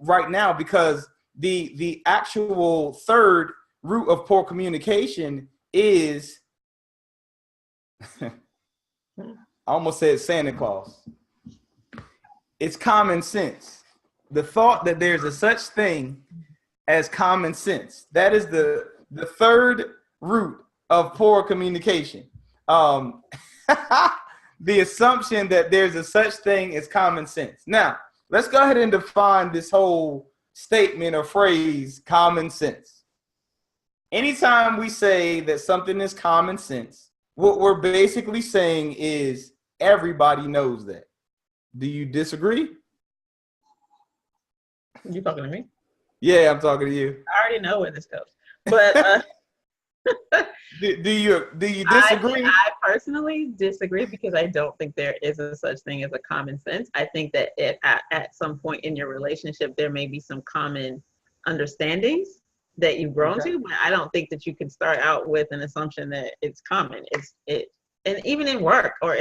Speaker 1: right now, because the actual third root of poor communication is, I almost said Santa Claus. It's common sense. The thought that there's a such thing as common sense. That is the third root of poor communication. The assumption that there's a such thing as common sense. Now, let's go ahead and define this whole statement or phrase, common sense. Anytime we say that something is common sense, what we're basically saying is everybody knows that. Do you disagree?
Speaker 2: You talking to me?
Speaker 1: Yeah, I'm talking to you.
Speaker 2: I already know where this goes, but
Speaker 1: do you disagree?
Speaker 2: I personally disagree, because I don't think there is a such thing as a common sense. I think that at some point in your relationship, there may be some common understandings that you've grown to, but I don't think that you can start out with an assumption that it's common. And even in work, or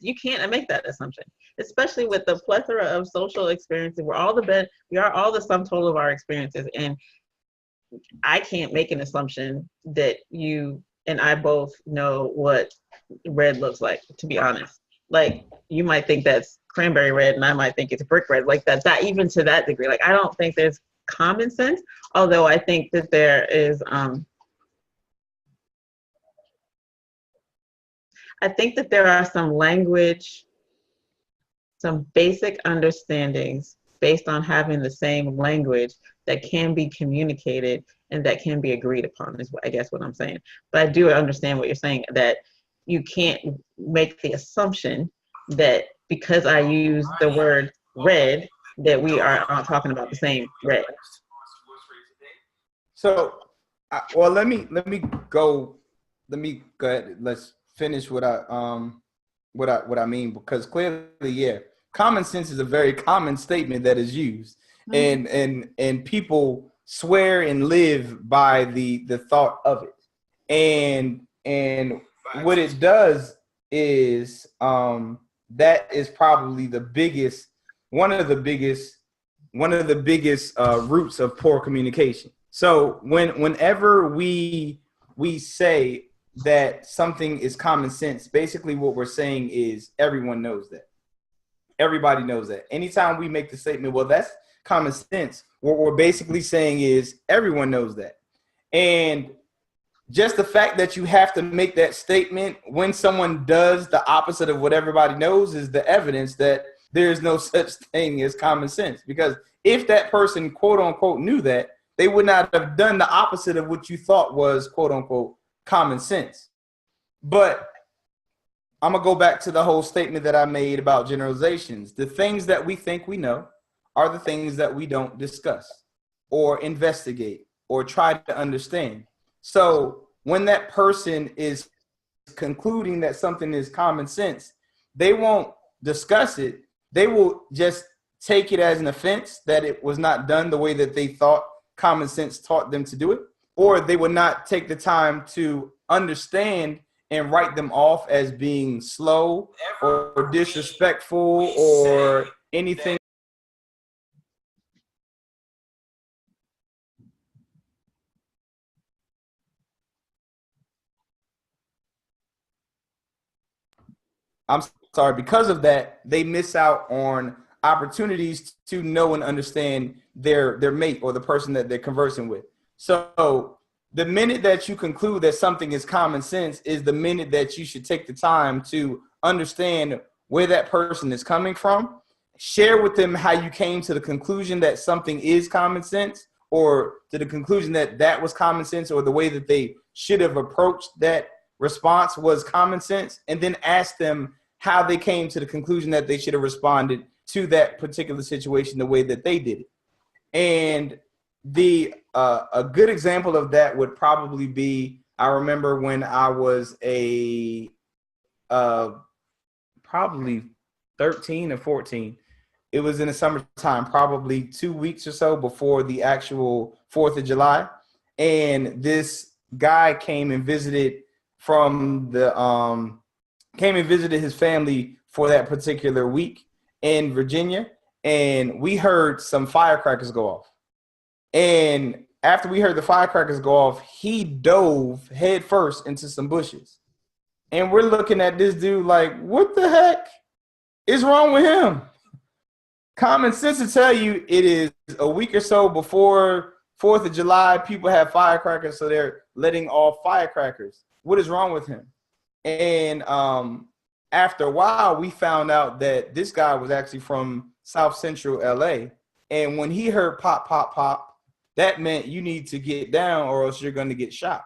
Speaker 2: you can't make that assumption, especially with the plethora of social experiences. We are all the sum total of our experiences, and I can't make an assumption that you and I both know what red looks like, to be honest. Like, you might think that's cranberry red and I might think it's brick red, like that even to that degree. Like, I don't think there's common sense, although I think that there is I think that there are some basic understandings based on having the same language that can be communicated and that can be agreed upon, is I guess what I'm saying. But I do understand what you're saying, that you can't make the assumption that because I use the word red, that we are talking about the same red.
Speaker 1: So, well, let me go ahead. Let's finish what I mean, because clearly, yeah, common sense is a very common statement that is used, and people swear and live by the thought of it, and what it does is that is probably one of the biggest roots of poor communication. So whenever we say that something is common sense, basically what we're saying is everyone knows that. Everybody knows that. Anytime we make the statement, well, that's common sense, what we're basically saying is everyone knows that. And just the fact that you have to make that statement when someone does the opposite of what everybody knows is the evidence that there is no such thing as common sense. Because if that person, quote unquote, knew that, they would not have done the opposite of what you thought was, quote unquote, common sense. But I'm going to go back to the whole statement that I made about generalizations. The things that we think we know are the things that we don't discuss or investigate or try to understand. So when that person is concluding that something is common sense, they won't discuss it. They will just take it as an offense that it was not done the way that they thought common sense taught them to do it, or they would not take the time to understand and write them off as being slow or disrespectful or anything. I'm sorry, because of that, they miss out on opportunities to know and understand their mate or the person that they're conversing with. So the minute that you conclude that something is common sense is the minute that you should take the time to understand where that person is coming from, share with them how you came to the conclusion that something is common sense, or to the conclusion that that was common sense, or the way that they should have approached that response was common sense, and then ask them how they came to the conclusion that they should have responded to that particular situation the way that they did it. And the a good example of that would probably be, I remember when I was probably 13 or 14. It was in the summertime, probably 2 weeks or so before the actual 4th of July. And this guy came and visited from the came and visited his family for that particular week in Virginia, and we heard some firecrackers go off. And after we heard the firecrackers go off, he dove head first into some bushes. And we're looking at this dude like, what the heck is wrong with him? Common sense to tell you it is a week or so before 4th of July, people have firecrackers, so they're letting off firecrackers. What is wrong with him? And after a while, we found out that this guy was actually from South Central LA. And when he heard pop, pop, pop, that meant you need to get down or else you're going to get shot.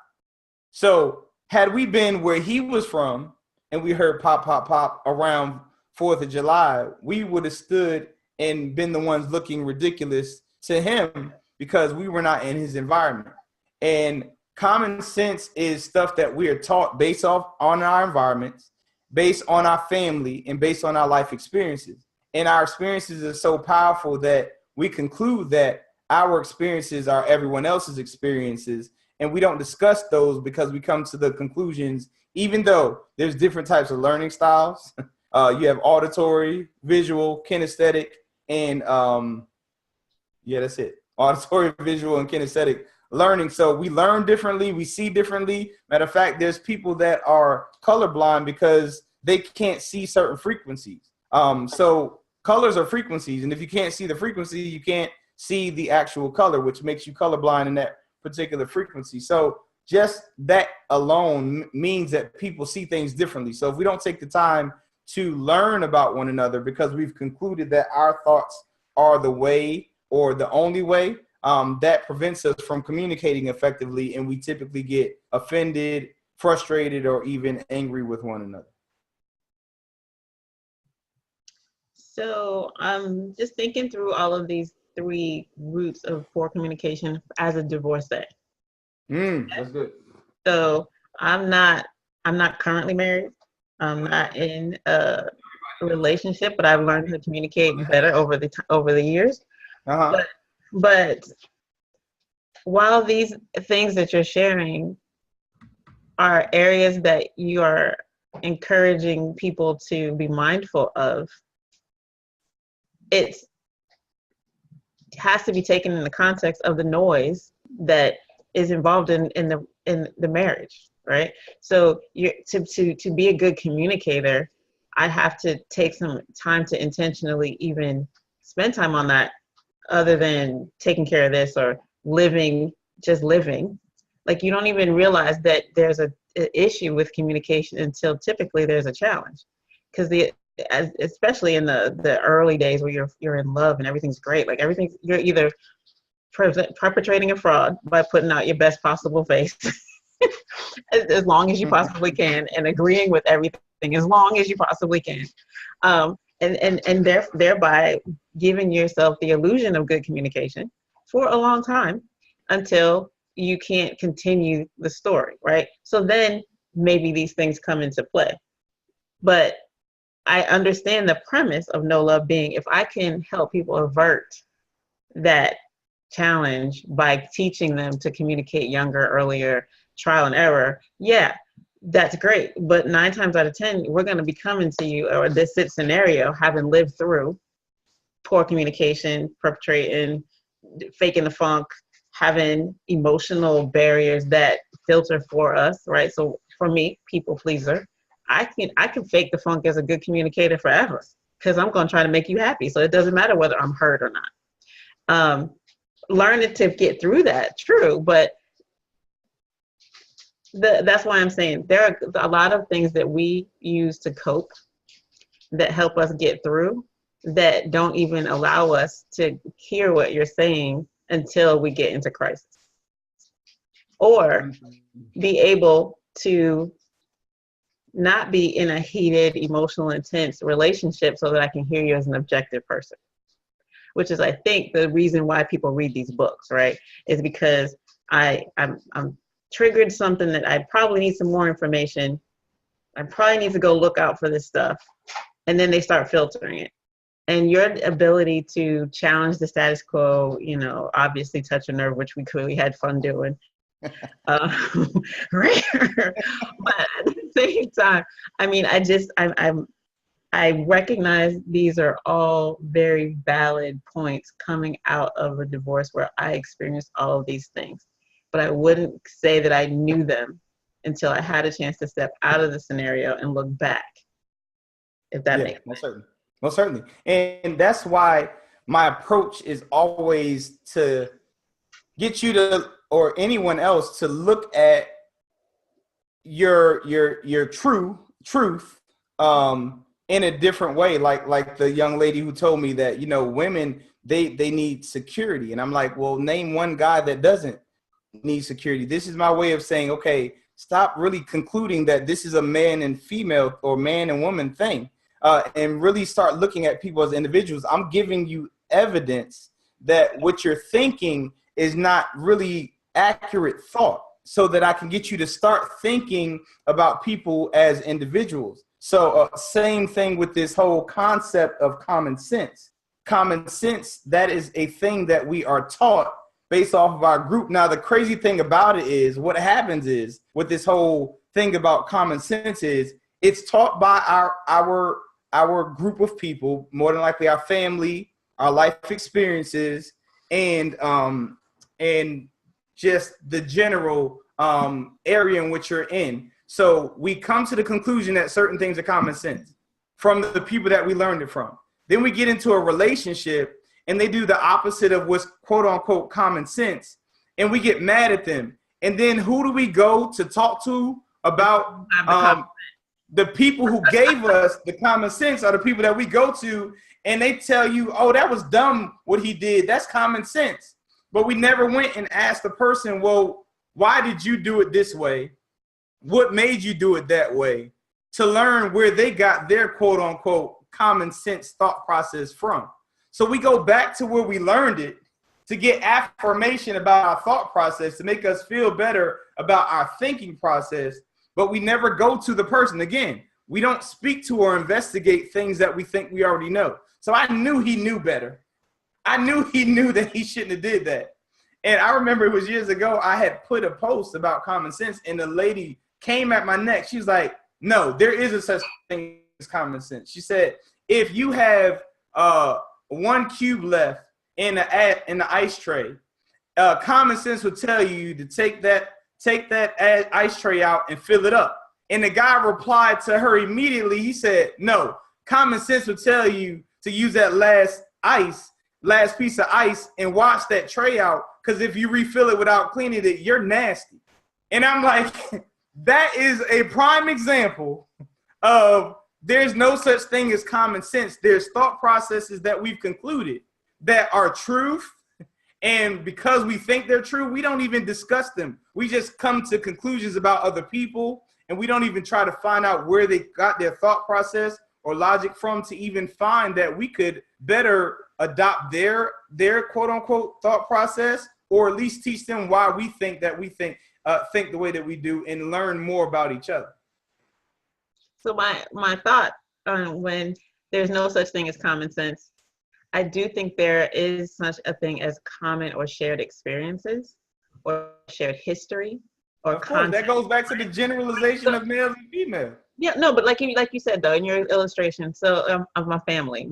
Speaker 1: So had we been where he was from and we heard pop, pop, pop around 4th of July, we would have stood and been the ones looking ridiculous to him because we were not in his environment. And common sense is stuff that we are taught based off on our environments, based on our family, and based on our life experiences. And our experiences are so powerful that we conclude that our experiences are everyone else's experiences, and we don't discuss those because we come to the conclusions, even though there's different types of learning styles. You have auditory, visual, kinesthetic, and that's it. Auditory, visual, and kinesthetic learning. So we learn differently, we see differently. Matter of fact, there's people that are colorblind because they can't see certain frequencies. So colors are frequencies, and if you can't see the frequency, you can't see the actual color, which makes you colorblind in that particular frequency. So just that alone means that people see things differently. So if we don't take the time to learn about one another because we've concluded that our thoughts are the way or the only way, that prevents us from communicating effectively, and we typically get offended, frustrated, or even angry with one another.
Speaker 2: So I'm just thinking through all of these 3 routes of poor communication as a divorcee.
Speaker 1: That's good.
Speaker 2: So I'm not currently married. I'm not in a relationship, but I've learned to communicate better over the years.
Speaker 1: Uh-huh.
Speaker 2: But while these things that you're sharing are areas that you are encouraging people to be mindful of, it has to be taken in the context of the noise that is involved in the marriage, right? So to be a good communicator, I have to take some time to intentionally even spend time on that, other than taking care of this or living, just living. Like, you don't even realize that there's a issue with communication until typically there's a challenge. Because especially in the early days where you're in love and everything's great, like everything, you're either perpetrating a fraud by putting out your best possible face as long as you possibly can, and agreeing with everything as long as you possibly can, and thereby giving yourself the illusion of good communication for a long time until you can't continue the story, right? So then maybe these things come into play. But I understand the premise of no love being, if I can help people avert that challenge by teaching them to communicate younger, earlier, trial and error, yeah, that's great. But 9 times out of 10, we're going to be coming to you, or this scenario, having lived through poor communication, perpetrating, faking the funk, having emotional barriers that filter for us, right? So for me, people pleaser, I can fake the funk as a good communicator forever, because I'm going to try to make you happy. So it doesn't matter whether I'm hurt or not. Learning to get through that, true, but that's why I'm saying there are a lot of things that we use to cope that help us get through that don't even allow us to hear what you're saying until we get into crisis, or be able to not be in a heated, emotional, intense relationship so that I can hear you as an objective person, which is, I think, the reason why people read these books, right? Is because I'm triggered something that I probably need some more information. I probably need to go look out for this stuff. And then they start filtering it. And your ability to challenge the status quo, obviously touch a nerve, which we clearly had fun doing. Rare. But at the same time, I mean, I recognize these are all very valid points coming out of a divorce where I experienced all of these things. But I wouldn't say that I knew them until I had a chance to step out of the scenario and look back, if that makes sense.
Speaker 1: Most certainly. And that's why my approach is always to get you to, or anyone else, to look at your truth in a different way. Like the young lady who told me that, women, they need security. And I'm like, well, name one guy that doesn't need security. This is my way of saying, okay, stop really concluding that this is a man and female or man and woman thing, and really start looking at people as individuals. I'm giving you evidence that what you're thinking is not really accurate thought, so that I can get you to start thinking about people as individuals. So same thing with this whole concept of common sense. Common sense, that is a thing that we are taught based off of our group. Now, the crazy thing about it is, what happens is, with this whole thing about common sense, is it's taught by our group of people, more than likely our family, our life experiences, and just the general area in which you're in. So we come to the conclusion that certain things are common sense from the people that we learned it from. Then we get into a relationship and they do the opposite of what's quote unquote common sense, and we get mad at them. And then who do we go to talk to about the people who gave us the common sense? Are the people that we go to, and they tell you, oh, that was dumb what he did. That's common sense. But we never went and asked the person, well, why did you do it this way? What made you do it that way? To learn where they got their quote unquote common sense thought process from. So we go back to where we learned it to get affirmation about our thought process, to make us feel better about our thinking process. But we never go to the person. Again, we don't speak to or investigate things that we think we already know. So I knew he knew better. I knew he knew that he shouldn't have did that. And I remember it was years ago, I had put a post about common sense, and the lady came at my neck. She was like, no, there is a such thing as common sense. She said, if you have 1 cube left in the ice tray, common sense would tell you to take that ice tray out and fill it up. And the guy replied to her immediately. He said, no, common sense would tell you to use that last piece of ice and wash that tray out. Because if you refill it without cleaning it, you're nasty. And I'm like, that is a prime example of there's no such thing as common sense. There's thought processes that we've concluded that are truth. And because we think they're true, we don't even discuss them. We just come to conclusions about other people, and we don't even try to find out where they got their thought process or logic from to even find that we could better adopt their quote unquote thought process, or at least teach them why we think the way that we do and learn more about each other.
Speaker 2: So my thought on when there's no such thing as common sense, I do think there is such a thing as common or shared experiences or shared history or
Speaker 1: of course, that goes back to the generalization of males and females.
Speaker 2: Yeah, no, but like you said though in your illustration, so of my family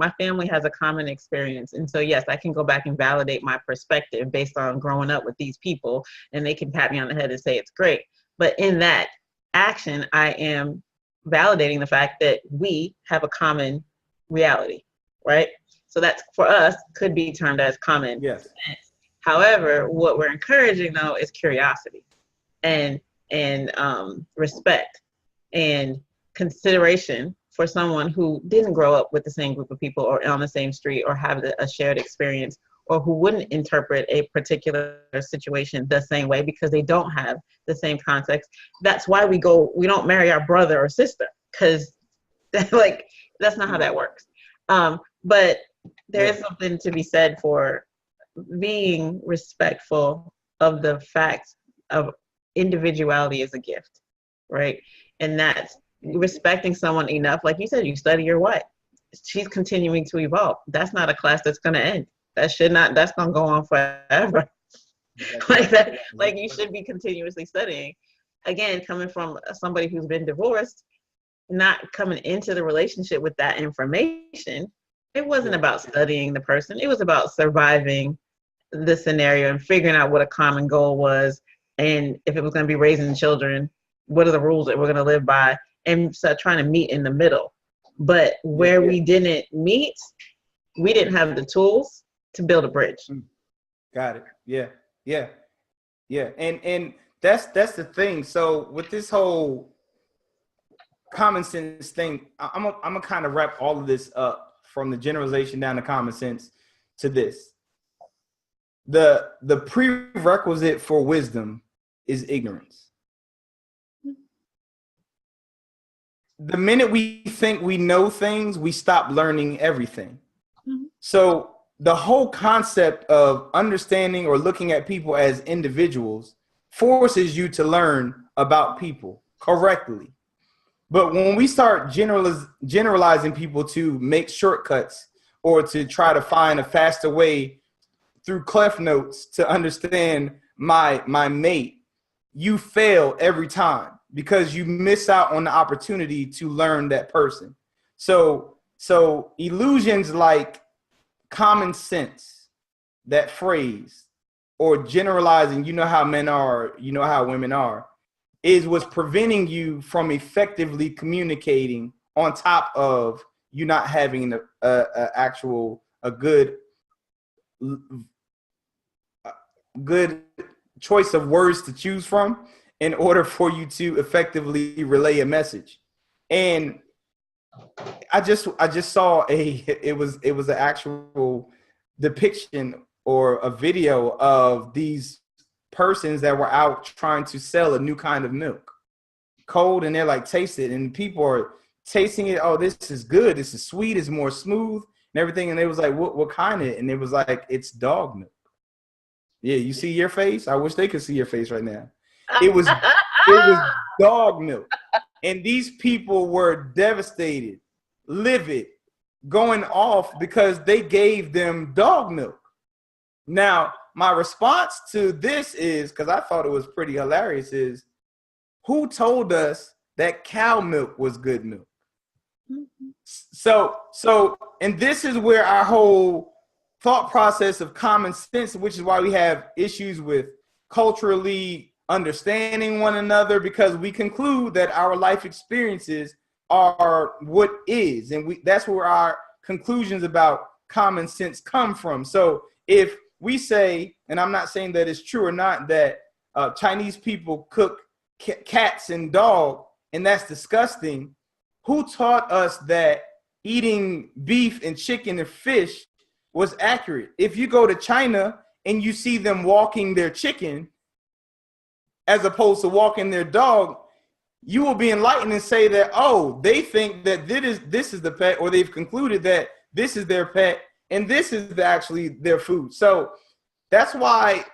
Speaker 2: has a common experience, and so yes, I can go back and validate my perspective based on growing up with these people, and they can pat me on the head and say it's great. But in that action, I am validating the fact that we have a common reality, right? So that's, for us, could be termed as common sense. However, what we're encouraging though is curiosity and respect and consideration for someone who didn't grow up with the same group of people or on the same street or have a shared experience, or who wouldn't interpret a particular situation the same way because they don't have the same context. That's why we don't marry our brother or sister, because that's not how that works. But there is something to be said for being respectful of the fact of individuality is a gift, right? And that's respecting someone enough. Like you said, you study your wife. She's continuing to evolve. That's not a class that's going to end. That's going to go on forever. Like that, like you should be continuously studying. Again, coming from somebody who's been divorced, not coming into the relationship with that information, it wasn't about studying the person. It was about surviving the scenario and figuring out what a common goal was. And if it was going to be raising children, what are the rules that we're going to live by? And so trying to meet in the middle. But where we didn't meet, we didn't have the tools to build a bridge.
Speaker 1: Got it. Yeah. And that's the thing. So with this whole common sense thing, I'm gonna kind of wrap all of this up from the generalization down to common sense to this. The prerequisite for wisdom is ignorance. The minute we think we know things, we stop learning everything. So the whole concept of understanding or looking at people as individuals forces you to learn about people correctly. But when we start generalizing people to make shortcuts or to try to find a faster way through Cliff Notes to understand my mate, you fail every time because you miss out on the opportunity to learn that person. So illusions like common sense, that phrase, or generalizing, you know how men are, you know how women are, is what's preventing you from effectively communicating, on top of you not having a good choice of words to choose from in order for you to effectively relay a message. And I just saw it was an actual depiction or a video of these persons that were out trying to sell a new kind of milk, cold, and they're like, taste it, and people are tasting it. Oh, this is good. This is sweet. It's more smooth and everything. And they was like, what kind of? And it was like, it's dog milk. Yeah, you see your face? I wish they could see your face right now. It was dog milk. And these people were devastated, livid, going off because they gave them dog milk. Now, my response to this is, because I thought it was pretty hilarious, is who told us that cow milk was good milk? So, and this is where our whole thought process of common sense, which is why we have issues with culturally understanding one another, because we conclude that our life experiences are what is, and that's where our conclusions about common sense come from. So if we say, and I'm not saying that it's true or not, that Chinese people cook cats and dog, and that's disgusting, who taught us that eating beef and chicken and fish was accurate? If you go to China and you see them walking their chicken as opposed to walking their dog, you will be enlightened and say that, oh, they think that this is the pet, or they've concluded that this is their pet and this is actually their food. So that's why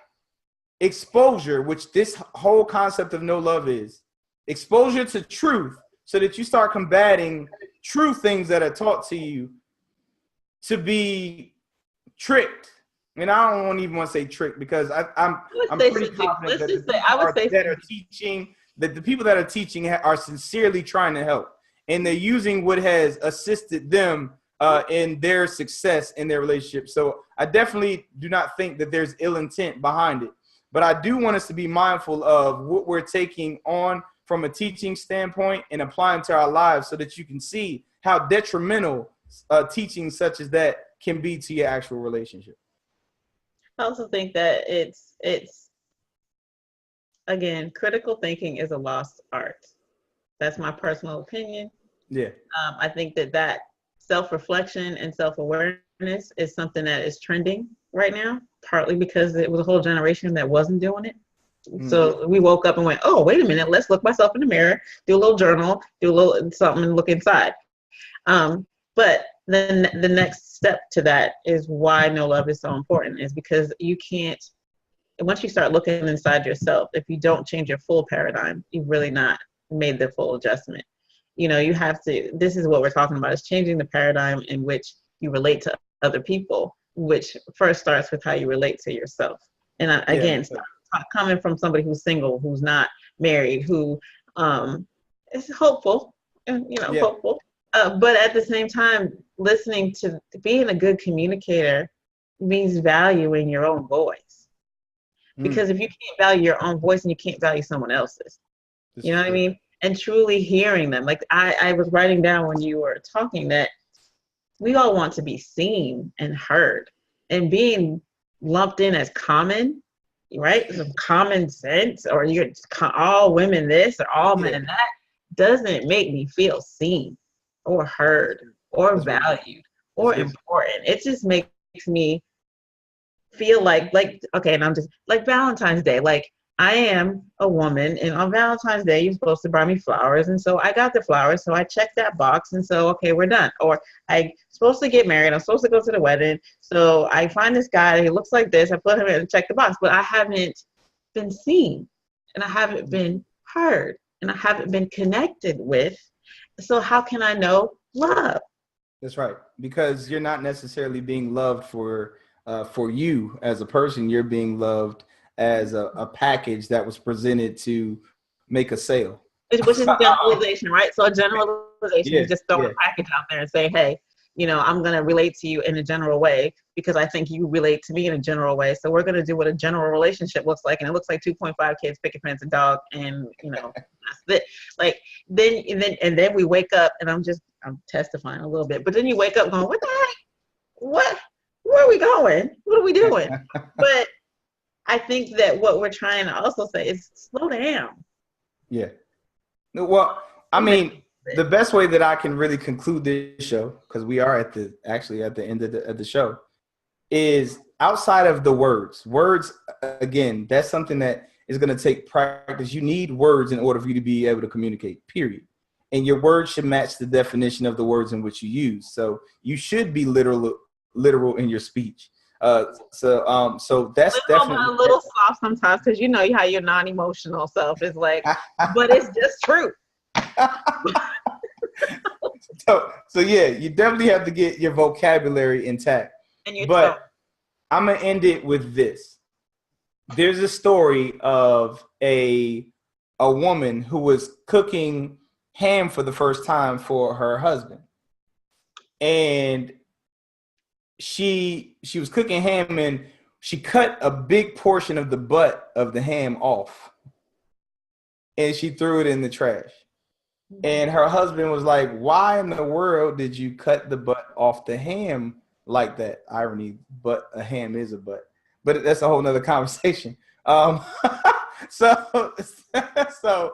Speaker 1: exposure, which this whole concept of no love is, exposure to truth, so that you start combating true things that are taught to you to be tricked. I mean, I don't even want to say tricked, because I'm pretty confident that the people that are teaching are sincerely trying to help, and they're using what has assisted them in their success in their relationship. So I definitely do not think that there's ill intent behind it, but I do want us to be mindful of what we're taking on from a teaching standpoint and applying to our lives, so that you can see how detrimental teaching such as that can be to your actual relationship.
Speaker 2: I also think that it's again, critical thinking is a lost art. That's my personal opinion.
Speaker 1: Yeah.
Speaker 2: I think that self-reflection and self-awareness is something that is trending right now, partly because it was a whole generation that wasn't doing it. So we woke up and went, oh, wait a minute, let's look myself in the mirror, do a little journal, do a little something, and look inside. But then the next step to that is why no love is so important, is because you can't, once you start looking inside yourself, if you don't change your full paradigm, you've really not made the full adjustment. You know, you have to, this is what we're talking about, is changing the paradigm in which you relate to other people, which first starts with how you relate to yourself. And again, coming from somebody who's single, who's not married, who is hopeful, hopeful. But at the same time, listening to being a good communicator means valuing your own voice. Because if you can't value your own voice, and you can't value someone else's, you know what I mean? And truly hearing them. Like I was writing down when you were talking that we all want to be seen and heard, and being lumped in as common, right? Some common sense, or you're all women this or all men that, doesn't make me feel seen or heard or valued or important. It just makes me feel like okay, and I'm just like Valentine's Day. Like, I am a woman, and on Valentine's Day, you're supposed to buy me flowers. And so I got the flowers, so I checked that box, and so, okay, we're done. Or I'm supposed to get married, I'm supposed to go to the wedding. So I find this guy, he looks like this, I put him in and check the box, but I haven't been seen, and I haven't been heard, and I haven't been connected with. So how can I know love?
Speaker 1: That's right, because you're not necessarily being loved for you as a person. You're being loved as a package that was presented to make a sale.
Speaker 2: Which is a generalization, right? So a generalization is just throw a package out there and say, hey, I'm going to relate to you in a general way because I think you relate to me in a general way. So we're going to do what a general relationship looks like. And it looks like 2.5 kids, picket fence, a dog. And, that's it. Like, then we wake up, and I'm testifying a little bit, but then you wake up going, what the heck? Where are we going? What are we doing? But I think that what we're trying to also say is slow down.
Speaker 1: Yeah. Well, I mean, the best way that I can really conclude this show, because we are at the end of the show, is outside of the words. Words, again, that's something that is going to take practice. You need words in order for you to be able to communicate, period. And your words should match the definition of the words in which you use. So you should be literal in your speech. So that's definitely
Speaker 2: a little soft sometimes, because how your non-emotional self is like, but it's just true.
Speaker 1: So yeah, you definitely have to get your vocabulary intact. But I'm gonna end it with this. There's a story of a woman who was cooking ham for the first time for her husband, and she was cooking ham, and she cut a big portion of the butt of the ham off. and she threw it in the trash. And her husband was like, why in the world did you cut the butt off the ham like that? Irony, but a ham is a butt. But that's a whole nother conversation. So, so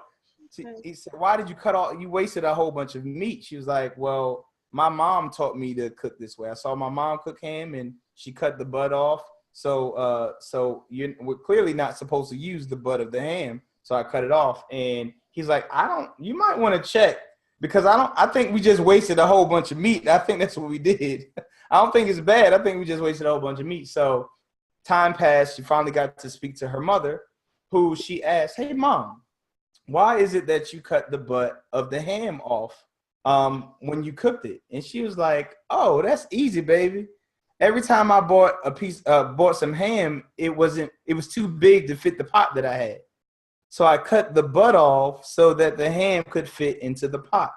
Speaker 1: he said, why did you cut off? You wasted a whole bunch of meat. She was like, well, my mom taught me to cook this way. I saw my mom cook ham and she cut the butt off. So we're clearly not supposed to use the butt of the ham. So I cut it off. And he's like, you might want to check because I think we just wasted a whole bunch of meat. I think that's what we did. I don't think it's bad. I think we just wasted a whole bunch of meat. So time passed. She finally got to speak to her mother, who she asked, hey, Mom, why is it that you cut the butt of the ham off when you cooked it? And she was like, oh, that's easy, baby. Every time I bought some ham, it was too big to fit the pot that I had. So I cut the butt off so that the ham could fit into the pot.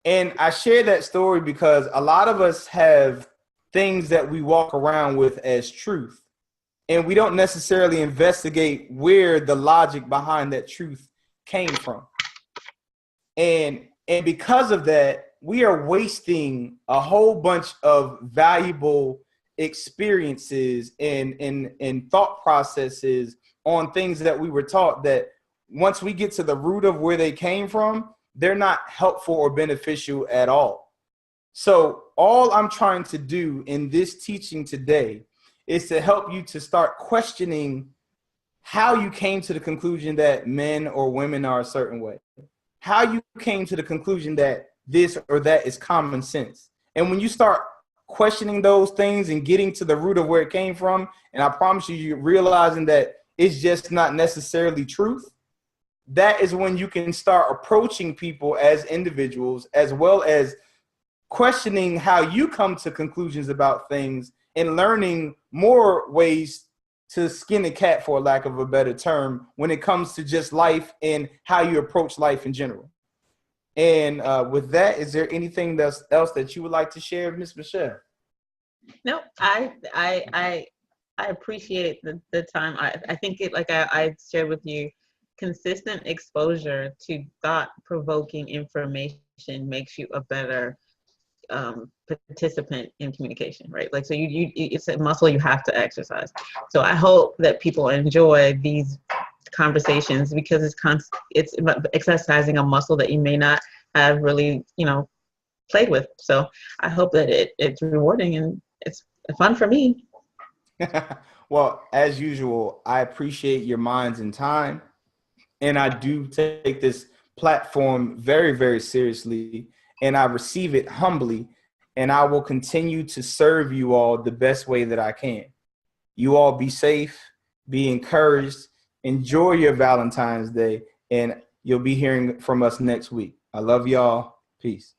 Speaker 1: And I share that story because a lot of us have things that we walk around with as truth. And we don't necessarily investigate where the logic behind that truth came from. And because of that, we are wasting a whole bunch of valuable experiences and thought processes on things that we were taught that once we get to the root of where they came from, they're not helpful or beneficial at all. So all I'm trying to do in this teaching today is to help you to start questioning how you came to the conclusion that men or women are a certain way, how you came to the conclusion that this or that is common sense. And when you start questioning those things and getting to the root of where it came from, and I promise you, you're realizing that it's just not necessarily truth, that is when you can start approaching people as individuals, as well as questioning how you come to conclusions about things and learning more ways to skin a cat, for lack of a better term, when it comes to just life and how you approach life in general. And with that, is there anything else that you would like to share, Ms. Michelle?
Speaker 2: No, I appreciate the time. I think it, like I shared with you, consistent exposure to thought-provoking information makes you a better participant in communication, right? Like, so you it's a muscle you have to exercise. So I hope that people enjoy these conversations because it's exercising a muscle that you may not have really, played with. So I hope that it's rewarding and it's fun for me.
Speaker 1: Well, as usual, I appreciate your minds and time. And I do take this platform very, very seriously. And I receive it humbly. And I will continue to serve you all the best way that I can. You all be safe, be encouraged, enjoy your Valentine's Day, and you'll be hearing from us next week. I love y'all. Peace.